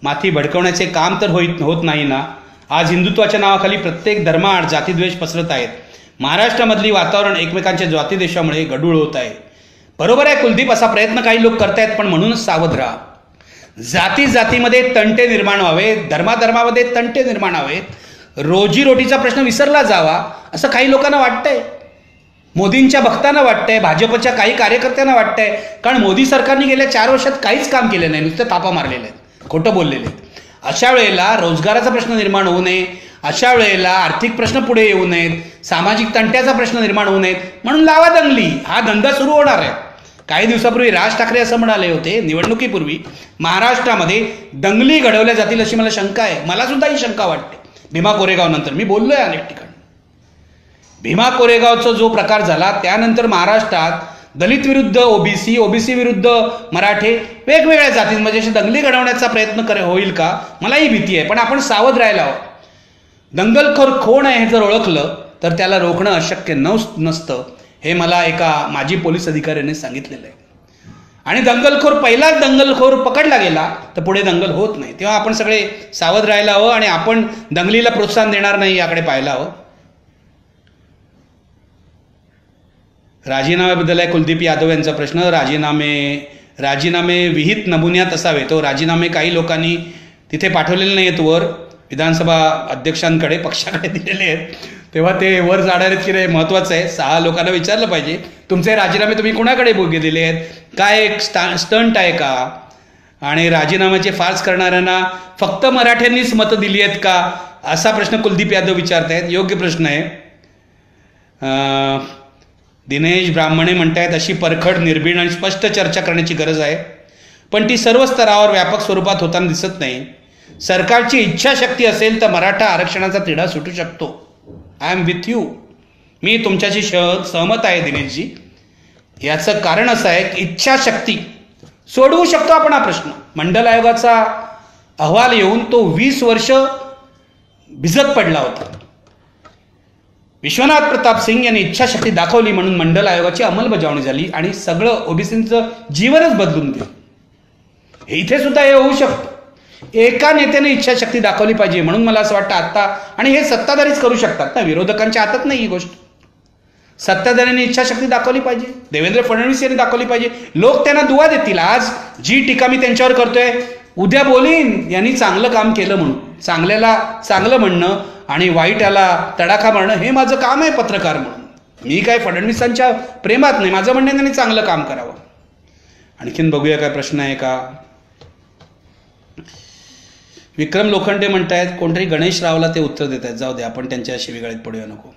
माथी भडकवण्याचे काम तर होत नाही ना? आज हिंदुत्वाच्या नावाखाली प्रत्येक धर्माआड जातीद्वेष पसरत आहेत. महाराष्ट्रामधली वातावरण एकमेकांच्या जातीद्वेषामुळे गढूळ होत आहे. बरोबर आहे कुलदीप, असा प्रयत्न काही लोक करतायत, पण म्हणूनच सावध राहा. जाती जातीमध्ये तंटे निर्माण व्हावे, धर्माधर्मामध्ये तंटे निर्माण व्हावेत, रोजीरोटीचा प्रश्न विसरला जावा, असं काही लोकांना वाटतंय. मोदींच्या भक्तांना वाटतंय, भाजपच्या काही कार्यकर्त्यांना वाटतंय. कारण मोदी सरकारने गेल्या 4 वर्षात काहीच काम केलं नाही, नुसतं तापा मारलेले आहेत, खोटं बोललेले आहेत. अशा वेळेला रोजगाराचा प्रश्न निर्माण होऊ नये, अशा वेळेला आर्थिक प्रश्न पुढे येऊ नयेत, सामाजिक तंट्याचा प्रश्न निर्माण होऊ नयेत, म्हणून लावा दंगली. हा धंदा सुरू होणार आहे. काही दिवसापूर्वी राज ठाकरे असं म्हणाले होते, निवडणुकीपूर्वी महाराष्ट्रामध्ये दंगली घडवल्या जातील अशी मला शंका आहे. मला सुद्धा ही शंका वाटते. भीमा कोरेगाव नंतर मी बोललोय अनेक ठिकाणी. भीमा कोरेगावचा जो प्रकार झाला त्यानंतर महाराष्ट्रात दलित विरुद्ध ओबीसी, ओबीसी विरुद्ध मराठे, वेगवेगळ्या जातींमध्ये अशी दंगली घडवण्याचा प्रयत्न होईल का, मला ही भीती आहे. पण आपण सावध राहायला हवं. दंगलखोर कोण आहे हे जर ओळखलं तर त्याला रोखणं अशक्य नसतं, हे मला एका माजी पोलीस अधिकाऱ्याने सांगितलेलं आहे. आणि पहिलाच दंगलखोर पकडला गेला तर पुढे दंगल होत नाही. तेव्हा आपण सगळे सावध राहायला हवं आणि आपण दंगलीला प्रोत्साहन देणार नाही याकडे पाहायला हवं. राजीनाम्याबद्दल आहे कुलदीप यादव यांचा प्रश्न. राजीनामे विहित नमुन्यात असावे. तो राजीनामे काही लोकांनी तिथे पाठवलेले नाही आहेत, वर विधानसभा अध्यक्षांकडे, पक्षाकडे दिलेले आहेत. तेव्हा ते वर जाणारे की नाही महत्त्वाचं आहे. 6 लोकांना विचारलं पाहिजे, तुमचे राजीनामे तुम्ही कुणाकडे दिले आहेत, काय एक स्टंट आहे का, आणि राजीनाम्याचे फार्स करणाऱ्यांना फक्त मराठ्यांनीच मतं दिली आहेत का, असा प्रश्न कुलदीप यादव विचारतायत. योग्य प्रश्न आहे. दिनेश ब्राह्मणे म्हणतायत, अशी परखड, निर्भीड आणि स्पष्ट चर्चा करण्याची गरज आहे, पण ती सर्व स्तरावर व्यापक स्वरूपात होताना दिसत नाही. सरकारची इच्छाशक्ती असेल तर मराठा आरक्षणाचा तिढा सुटू शकतो. I am with you. मी तुमच्याशी सहमत आहे दिनेशजी. याचं कारण असं आहे की इच्छाशक्ती सोडवू शकतो आपण हा प्रश्न. मंडल आयोगाचा अहवाल येऊन तो 20 वर्ष भिजत पडला होता. विश्वनाथ प्रताप सिंग यांनी इच्छाशक्ती दाखवली म्हणून मंडल आयोगाची अंमलबजावणी झाली आणि सगळं ओबीसींचं जीवनच बदलून गेलं. इथे सुद्धा हे होऊ शकतं. एका नेत्याने इच्छाशक्ती दाखवली पाहिजे. म्हणून मला असं वाटतं आता, आणि हे सत्ताधारीच करू शकतात ना, विरोधकांच्या हातात नाही ही गोष्ट. सत्ताधाऱ्यांनी इच्छाशक्ती दाखवली पाहिजे. देवेंद्र फडणवीस यांनी दाखवली पाहिजे. लोक त्यांना दुवा देतील. आज जी टीका मी त्यांच्यावर करतोय, उद्या बोलीन यांनी चांगलं काम केलं म्हणून. चांगल्याला चांगलं म्हणणं आणि वाईटाला तडाखा मारणं हे माझं काम आहे पत्रकार म्हणून. मी काय फडणवीसांच्या प्रेमात नाही. माझं म्हणणं त्यांनी चांगलं काम करावं. आणखीन बघूया काय प्रश्न आहे का. विक्रम लोखंडे म्हणतायत, कोणतरी गणेश रावला ते उत्तर देत आहेत. जाऊ दे, आपण त्यांच्या शिवीगाळीत पडूया नको.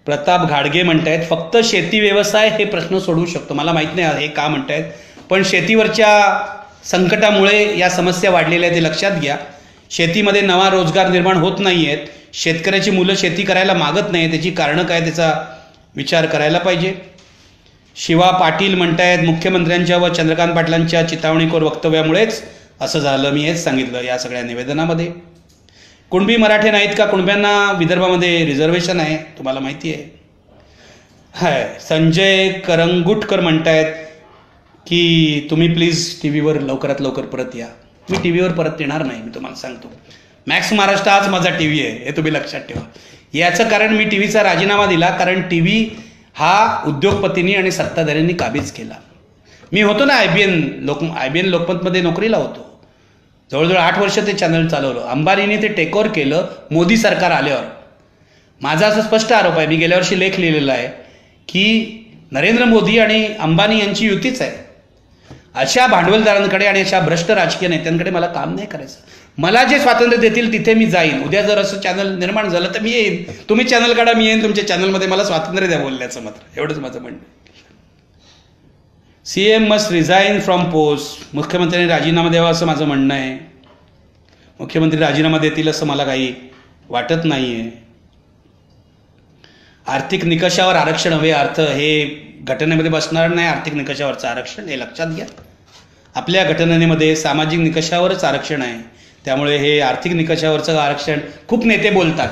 प्रताप घाडगे म्हणतायत फक्त शेती व्यवसाय हे प्रश्न सोडवू शकतो. मला माहीत नाही हे का म्हणतायत, पण शेतीवरच्या संकटामुळे या समस्या वाढलेल्या आहेत ते लक्षात घ्या. शेतीमध्ये नवा रोजगार निर्माण होत नाही आहेत, शेतकऱ्याची मुलं शेती करायला मागत नाही, त्याची कारणं काय त्याचा विचार करायला पाहिजे. शिवा पाटील म्हणतायत मुख्यमंत्र्यांच्या व चंद्रकांत पाटलांच्या चितावणीखोर वक्तव्यामुळेच असं झालं. मी हेच सांगितलं या सगळ्या निवेदनामध्ये. कुणबी मराठे नाहीत का? कुणब्यांना विदर्भामध्ये रिझर्वेशन आहे, तुम्हाला माहिती आहे. संजय करंगुटकर म्हणतायत की तुम्ही प्लीज टी व्हीवर लवकरात लवकर परत या. मी टी व्हीवर परत येणार नाही, मी तुम्हाला सांगतो. मॅक्स महाराष्ट्र हाच माझा टी व्ही आहे, हे तुम्ही लक्षात ठेवा. याचं कारण मी टी व्हीचा राजीनामा दिला, कारण टी व्ही हा उद्योगपतींनी आणि सत्ताधाऱ्यांनी काबीज केला. मी होतो ना आयबीएन लोकमतमध्ये नोकरीला होतो. जवळजवळ 8 वर्ष ते चॅनल चालवलं. अंबानीने ते टेक ओव्हर केलं मोदी सरकार आल्यावर. माझा असं स्पष्ट आरोप आहे, मी गेल्या वर्षी लेख लिहिलेला आहे की नरेंद्र मोदी आणि अंबानी यांची युतीच आहे. अशा भांडवलदारांकडे आणि अशा भ्रष्ट राजकीय नेत्यांकडे मला काम नाही करायचं. मला जे स्वातंत्र्य देतील तिथे मी जाईन. उद्या जर असं चॅनल निर्माण झालं तर मी येईन, तुम्ही चॅनल काढा, मी येईन तुमच्या चॅनलमध्ये, मला स्वातंत्र्य द्या बोलण्याचं मात्र. एवढंच माझं म्हणणं. CM must resign from post. मुख्यमंत्र्यांनी राजीनामा द्यावा असं माझं म्हणणं आहे. मुख्यमंत्री राजीनामा देतील असं मला काही वाटत नाही आहे. आर्थिक निकषावर आरक्षण हवे, अर्थ हे घटनेमध्ये बसणार नाही. आर्थिक निकषावरचं आरक्षण हे लक्षात घ्या. आपल्या घटनेमध्ये सामाजिक निकषावरच आरक्षण आहे, त्यामुळे हे आर्थिक निकषावरचं आरक्षण खूप नेते बोलतात.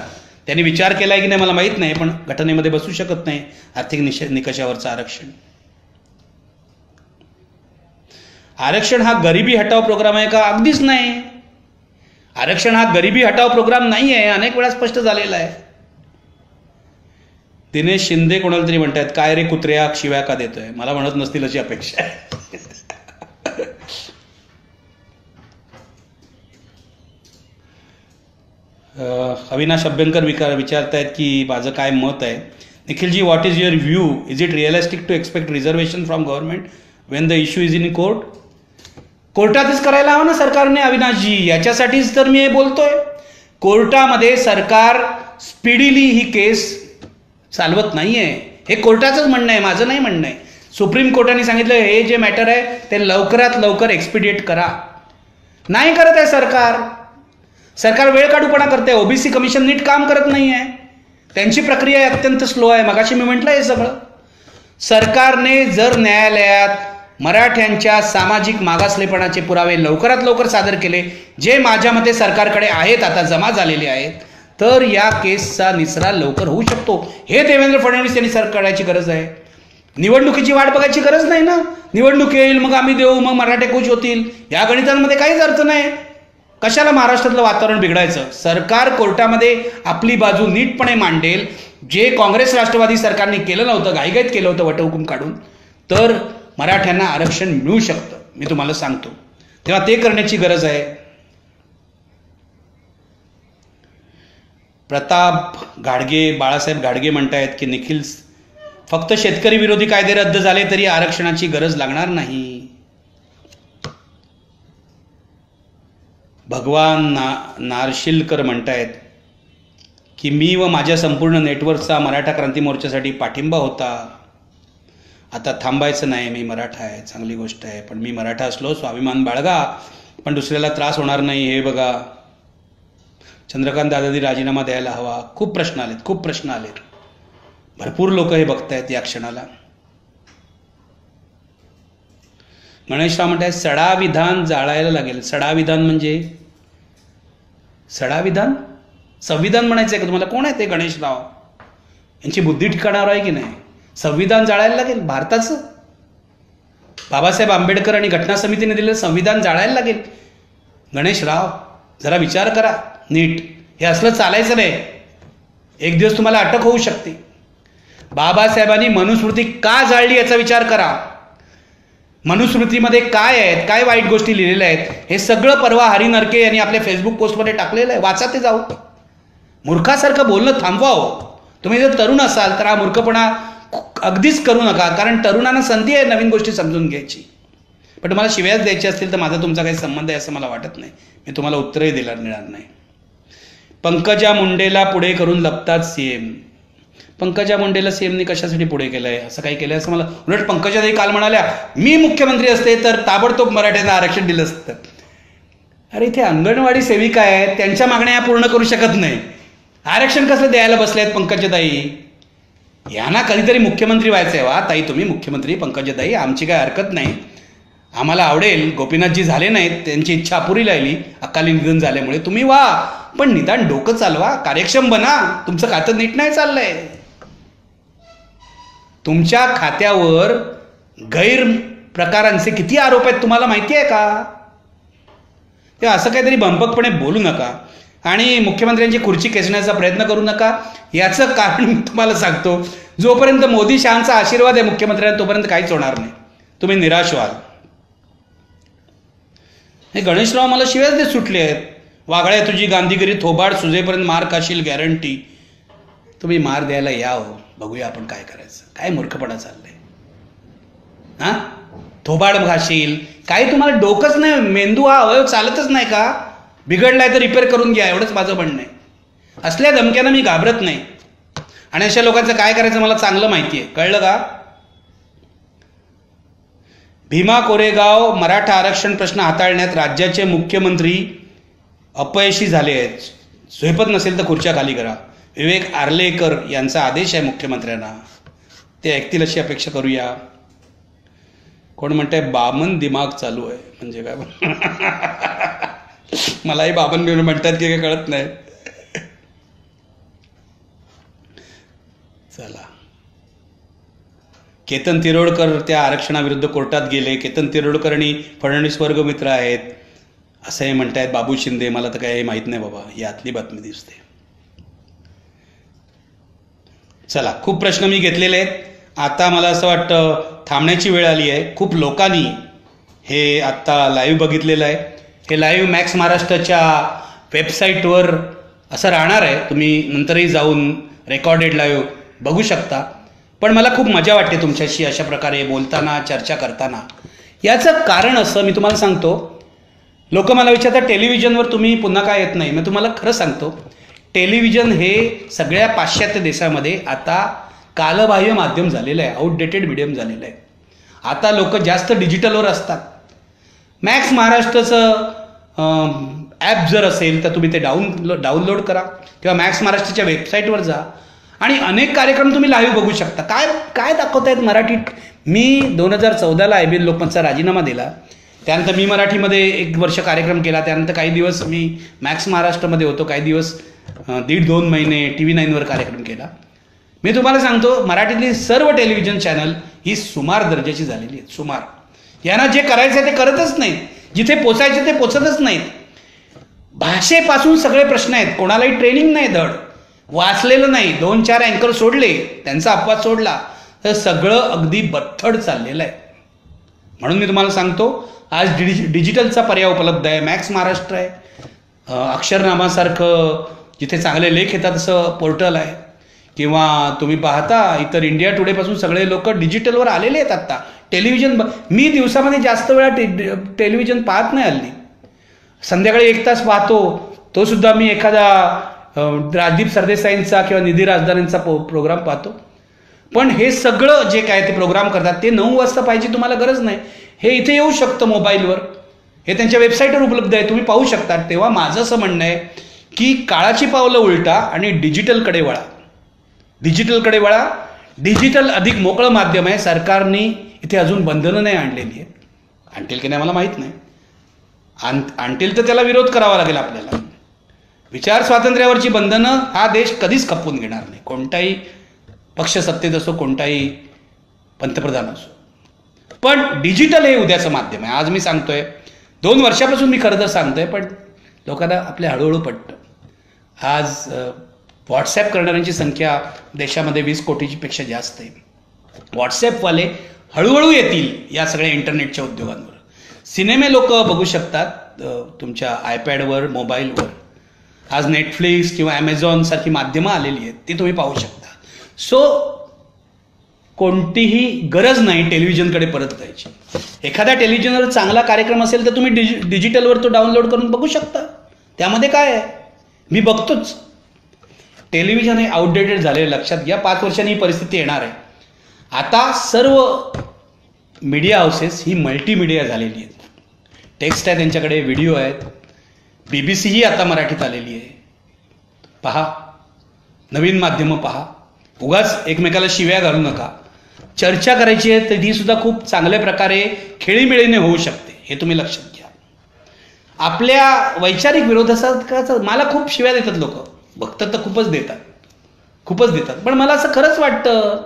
त्यांनी विचार केला आहे की नाही मला माहीत नाही, पण घटनेमध्ये बसू शकत नाही आर्थिक निकषावरचं आरक्षण. आरक्षण हा गरिबी हटाव प्रोग्राम आहे का? अगदीच नाही. आरक्षण हा गरिबी हटाव प्रोग्राम नाही आहे, अनेक वेळा स्पष्ट झालेला आहे. दिनेश शिंदे कोणाला तरी म्हणतात काय रे कुत्र्या शिव्या का देतोय. मला म्हणत नसतील अशी अपेक्षा आहे. अविनाश अभ्यंकर विचारतायत की माझं काय मत आहे. Nikhilji, what is your view? Is it realistic to expect reservation from government when the issue is in court? कोर्टातच करायला हवं ना सरकारने अविनाशजी, याच्यासाठीच तर मी हे बोलतोय. कोर्टामध्ये सरकार स्पीडीली ही केस चालवत नाहीये, हे कोर्टाचंच म्हणणं आहे, माझं नाही म्हणणं आहे. सुप्रीम कोर्टाने सांगितलं हे जे मॅटर आहे ते लवकरात लवकर एक्सपिडिएट करा. नाही करत आहे सरकार. सरकार वेळ काढूपणा करते. ओबीसी कमिशन नीट काम करत नाही आहे, त्यांची प्रक्रिया अत्यंत स्लो आहे. मगाशी मी म्हटलं हे सगळं. सरकारने जर न्यायालयात मराठ्यांच्या सामाजिक मागासलेपणाचे पुरावे लवकरात लवकर सादर केले, जे माझ्या मते सरकारकडे आहेत, आता जमा झालेले आहेत, तर या केसचा निचरा लवकर होऊ शकतो. हे देवेंद्र फडणवीस यांनी करायची गरज आहे. निवडणुकीची वाट बघायची गरज नाही ना. निवडणूक येईल मग आम्ही देऊ, मग मराठे खुश होतील, या गणितांमध्ये काहीच अर्थ नाही. कशाला महाराष्ट्रातलं वातावरण बिघडायचं? सरकार कोर्टामध्ये आपली बाजू नीटपणे मांडेल. जे काँग्रेस राष्ट्रवादी सरकारने केलं नव्हतं, घाईघाईत केलं होतं वटहुकूम काढून, तर मराठ्यांना आरक्षण मिळू शकतं, मी तुम्हाला सांगतो. तेव्हा ते करण्याची गरज आहे. प्रताप घाडगे, बाळासाहेब घाडगे म्हणतायत की निखिल फक्त शेतकरी विरोधी कायदे रद्द झाले तरी आरक्षणाची गरज लागणार नाही. भगवान नारशिलकर म्हणतायत की मी व माझ्या संपूर्ण नेटवर्कचा मराठा क्रांती मोर्चासाठी पाठिंबा होता. आता थांबायचं नाही, मी मराठा आहे, चांगली गोष्ट आहे, पण मी मराठा असलो स्वाभिमान बाळगा, पण दुसऱ्याला त्रास होणार नाही हे बघा. चंद्रकांत दादांनी राजीनामा द्यायला हवा. खूप प्रश्न आलेत. भरपूर लोक हे बघतायत या क्षणाला. गणेशराव म्हणतायत सडा विधान जाळायला लागेल. सडा विधान म्हणजे सडाविधान? संविधान म्हणायचं आहे का तुम्हाला? कोण आहे ते गणेशराव? यांची बुद्धी ठिकाणावर आहे की नाही? संविधान जाळायला लागेल भारताचं? बाबासाहेब आंबेडकर आणि घटना समितीने दिलेलं संविधान जाळायला लागेल? गणेशराव जरा विचार करा नीट. हे असलं चालायचं नाही. एक दिवस तुम्हाला अटक होऊ शकते. बाबासाहेबांनी मनुस्मृती का जाळली याचा विचार करा. मनुस्मृतीमध्ये काय आहेत, काय वाईट गोष्टी लिहिलेल्या आहेत, हे सगळं परवा हरी नरके यांनी आपल्या फेसबुक पोस्टमध्ये टाकलेलं आहे. वाचा ते जाऊ. मूर्खासारखं बोलणं थांबवावं. तुम्ही जर तरुण असाल तर हा मूर्खपणा अगदीच करू नका, कारण तरुणांना संधी आहे नवीन गोष्टी समजून घ्यायची. पण तुम्हाला शिव्याच द्यायची असतील तर माझा तुमचा काही संबंध आहे असं मला वाटत नाही. मी तुम्हाला उत्तरही देणार नाही. पंकजा मुंडेला पुढे करून लपतात सीएम. पंकजा मुंडेला सीएमनी कशासाठी पुढे केलंय, असं काही केलंय असं मला, उलट पंकजाताई काल म्हणाल्या मी मुख्यमंत्री असते तर ताबडतोब मराठ्यांना आरक्षण दिलं असतं. अरे इथे अंगणवाडी सेविका आहेत, त्यांच्या मागण्या पूर्ण करू शकत नाही, आरक्षण कसं द्यायला बसले आहेत पंकजाताई? यांना कधीतरी मुख्यमंत्री व्हायचं आहे. वा ताई तुम्ही मुख्यमंत्री, पंकजाताई आमची काय हरकत नाही, आम्हाला आवडेल. गोपीनाथजी झाले नाहीत, त्यांची इच्छा अपुरी राहिली अकाली निधन झाल्यामुळे, तुम्ही वा, पण निदान डोकं चालवा, कार्यक्षम बना. तुमचं खातं नीट नाही चाललंय. तुमच्या खात्यावर गैर प्रकारांचे किती आरोप आहेत तुम्हाला माहिती आहे का? ते असं काहीतरी भंपकपणे बोलू नका आणि मुख्यमंत्र्यांची खुर्ची खेचण्याचा प्रयत्न करू नका. याचं कारण मी तुम्हाला सांगतो, जोपर्यंत मोदी शहांचा आशीर्वाद आहे मुख्यमंत्र्यांना तोपर्यंत काहीच होणार नाही, तुम्ही निराश व्हाल. हे गणेशराव मला शिव्याच देत सुटले आहेत, वागळ्या तुझी गांधीगिरी थोबाड सुजेपर्यंत मार खाशील गॅरंटी. तुम्ही मार द्यायला या हो, बघूया आपण काय करायचं. काय मूर्खपणा चाललंय हा? थोबाड खाशील, काही तुम्हाला डोकंच नाही, मेंदू हा अवयव चालतच नाही का? बिघडलाय तर रिपेअर करून घ्या, एवढंच माझं म्हणणं आहे. असल्या धमक्यांना मी घाबरत नाही आणि अशा लोकांचं काय करायचं मला चांगलं माहिती आहे, कळलं का? भीमा कोरेगाव मराठा आरक्षण प्रश्न हाताळण्यात राज्याचे मुख्यमंत्री अपयशी झाले आहेत. झेपत नसेल तर खुर्च्या खाली करा. विवेक आर्लेकर यांचा आदेश आहे मुख्यमंत्र्यांना, ते ऐकतील अशी अपेक्षा करूया. कोण म्हणतंय बामन दिमाग चालू आहे, म्हणजे काय? मलाही बाबन म्हणतात की काय कळत नाही. चला, केतन तिरोडकर त्या आरक्षणाविरुद्ध कोर्टात गेले. केतन तिरोडकर आणि फडणवीस वर्गमित्र आहेत असंही म्हणतायत बाबू शिंदे. मला तर काही माहीत नाही बाबा, यातली बातमी दिसते. चला, खूप प्रश्न मी घेतलेले आहेत. आता मला असं वाटतं थांबण्याची वेळ आली आहे. खूप लोकांनी हे आत्ता लाईव्ह बघितलेलं आहे. हे लाईव्ह मॅक्स महाराष्ट्राच्या वेबसाईटवर असं राहणार आहे, तुम्ही नंतरही जाऊन रेकॉर्डेड लाईव्ह बघू शकता. पण मला खूप मजा वाटते तुमच्याशी अशा प्रकारे बोलताना, चर्चा करताना. याचं कारण असं मी तुम्हाला सांगतो. लोक मला विचारतात टेलिव्हिजनवर तुम्ही पुन्हा काय येत नाही. मी तुम्हाला खरं सांगतो, टेलिव्हिजन हे सगळ्या पाश्चात्य देशामध्ये आता कालबाह्य माध्यम झालेलं आहे, आउटडेटेड मीडियम झालेलं आहे. आता लोक जास्त डिजिटलवर असतात. मॅक्स महाराष्ट्राचं ॲप जर असेल तर तुम्ही ते डाउनलोड करा किंवा मॅक्स महाराष्ट्राच्या वेबसाईटवर जा आणि अनेक कार्यक्रम तुम्ही लाईव्ह बघू शकता. काय काय दाखवत आहेत मराठीत. मी 2014ला IBN लोकमतचा राजीनामा दिला, त्यानंतर मी मराठीमध्ये 1 वर्ष कार्यक्रम केला. त्यानंतर काही दिवस मी मॅक्स महाराष्ट्रामध्ये होतो, काही दिवस 1.5-2 महिने TV9वर कार्यक्रम केला. मी तुम्हाला सांगतो, मराठीतली सर्व टेलिव्हिजन चॅनल ही सुमार दर्जाची झालेली आहेत. सुमार. यांना जे करायचं आहे ते करतच नाहीत, जिथे पोचायचे ते पोचतच नाहीत. भाषेपासून सगळे प्रश्न आहेत, कोणालाही ट्रेनिंग नाही, धड वाचलेलं नाही. 2-4 अँकर सोडले, त्यांचा अपवाद सोडला तर सगळं अगदी बथड चाललेलं आहे. म्हणून मी तुम्हाला सांगतो, आज डिजिटलचा पर्याय उपलब्ध आहे. मॅक्स महाराष्ट्र आहे, अक्षरनामासारखं जिथे चांगले लेख येतात असं पोर्टल आहे, किंवा तुम्ही पाहता इतर इंडिया टुडेपासून सगळे लोक डिजिटलवर आलेले आहेत. आत्ता टेलिव्हिजन मी दिवसामध्ये जास्त वेळा टेलिव्हिजन पाहत नाही. हल्ली संध्याकाळी 1 तास पाहतो, तो सुद्धा मी एखादा राजदीप सरदेसाईंचा किंवा निधी राजदानेंचा प्रोग्राम पाहतो. पण हे सगळं जे काय ते प्रोग्राम करतात ते 9 वाजता पाहिजे तुम्हाला गरज नाही. हे इथे येऊ शकतं मोबाईलवर, हे त्यांच्या वेबसाईटवर उपलब्ध आहे, तुम्ही पाहू शकता. तेव्हा माझं असं म्हणणं आहे की काळाची पावलं उलटा आणि डिजिटलकडे वळा. डिजिटलकडे वळा. डिजिटल अधिक मोकळं माध्यम आहे. सरकारने इथे अजून बंधनं नाही आणलेली आहेत. आणतील की नाही मला माहीत नाही. आणतील तर त्याला विरोध करावा लागेल आपल्याला. विचार स्वातंत्र्यावरची बंधनं हा देश कधीच खपवून घेणार नाही, कोणताही पक्ष सत्तेत असो, कोणताही पंतप्रधान असो. पण डिजिटल हे उद्याचं माध्यम आहे. आज मी सांगतोय, 2 वर्षापासून मी खरं तर सांगतोय, पण लोकांना आपल्या हळूहळू पटतं. आज व्हॉट्सॲप करणाऱ्यांची संख्या देशामध्ये 20 कोटीची पेक्षा जास्त आहे. व्हॉट्सॲपवाले हळूहळू येतील या सगळ्या इंटरनेटच्या उद्योगांवर. सिनेमे लोक बघू शकतात तुमच्या आयपॅडवर, मोबाईलवर. आज नेटफ्लिक्स किंवा ॲमेझॉन सारखी माध्यमं आलेली आहेत, ती तुम्ही पाहू शकता. सो कोणतीही गरज नाही टेलिव्हिजनकडे परत जायची. एखाद्या टेलिव्हिजनवर चांगला कार्यक्रम असेल तर तुम्ही डिजिटलवर तो डाउनलोड करून बघू शकता. त्यामध्ये काय आहे, मी बघतोच. टेलिव्हिजन हे आउटडेटेड झाले, लक्षात घ्या. 5 वर्षांनी ही परिस्थिती येणार आहे. आता सर्व मीडिया हाऊसेस ही मल्टीमीडिया झालेली आहेत. टेक्स्ट आहे त्यांच्याकडे, व्हिडिओ आहेत. BBC ही आता मराठीत आलेली आहे. पहा, नवीन माध्यमं पहा. उगाच एकमेकाला शिव्या घालू नका. चर्चा करायची आहे तर ती सुद्धा खूप चांगल्या प्रकारे खेळीमेळीने होऊ शकते, हे तुम्ही लक्षात घ्या. आपल्या वैचारिक विरोधाचं मला खूप शिव्या देतात लोक, भक्त तर खूपच देतात. पण मला असं खरंच वाटतं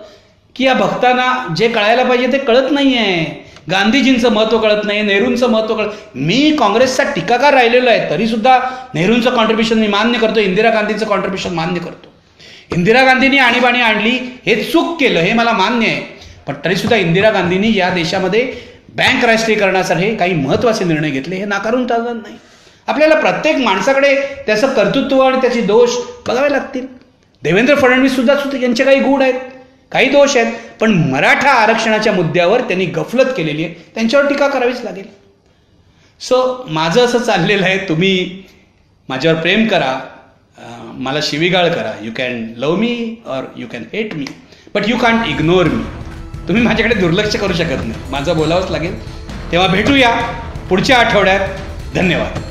की या भक्तांना जे कळायला पाहिजे ते कळत नाही आहे. गांधीजींचं महत्त्व कळत नाही, नेहरूंचं महत्त्व मी काँग्रेसचा टीकाकार राहिलेलो आहे, तरी सुद्धा नेहरूंचं कॉन्ट्रीब्युशन मी मान्य करतो, इंदिरा गांधींचं कॉन्ट्रीब्युशन मान्य करतो. इंदिरा गांधींनी आणीबाणी आणली, हे चूक केलं, हे मला मान्य आहे. पण तरीसुद्धा इंदिरा गांधींनी या देशामध्ये बँक राष्ट्रीयकरणासारखे काही महत्त्वाचे निर्णय घेतले, हे नाकारून चालणार नाही. आपल्याला प्रत्येक माणसाकडे त्याचं कर्तृत्व आणि त्याचे दोष बघावे लागतील. देवेंद्र फडणवीस सुद्धा यांचे काही गुण आहेत, काही दोष आहेत, पण मराठा आरक्षणाच्या मुद्द्यावर त्यांनी गफलत केलेली आहे, त्यांच्यावर टीका करावीच लागेल. सो माझं असं चाललेलं आहे, तुम्ही माझ्यावर प्रेम करा, मला शिवीगाळ करा. You can love me or you can hate me, but you can't ignore me. तुम्ही माझ्याकडे दुर्लक्ष करू शकत नाही, माझं बोलावंच लागेल. तेव्हा भेटूया पुढच्या आठवड्यात. धन्यवाद.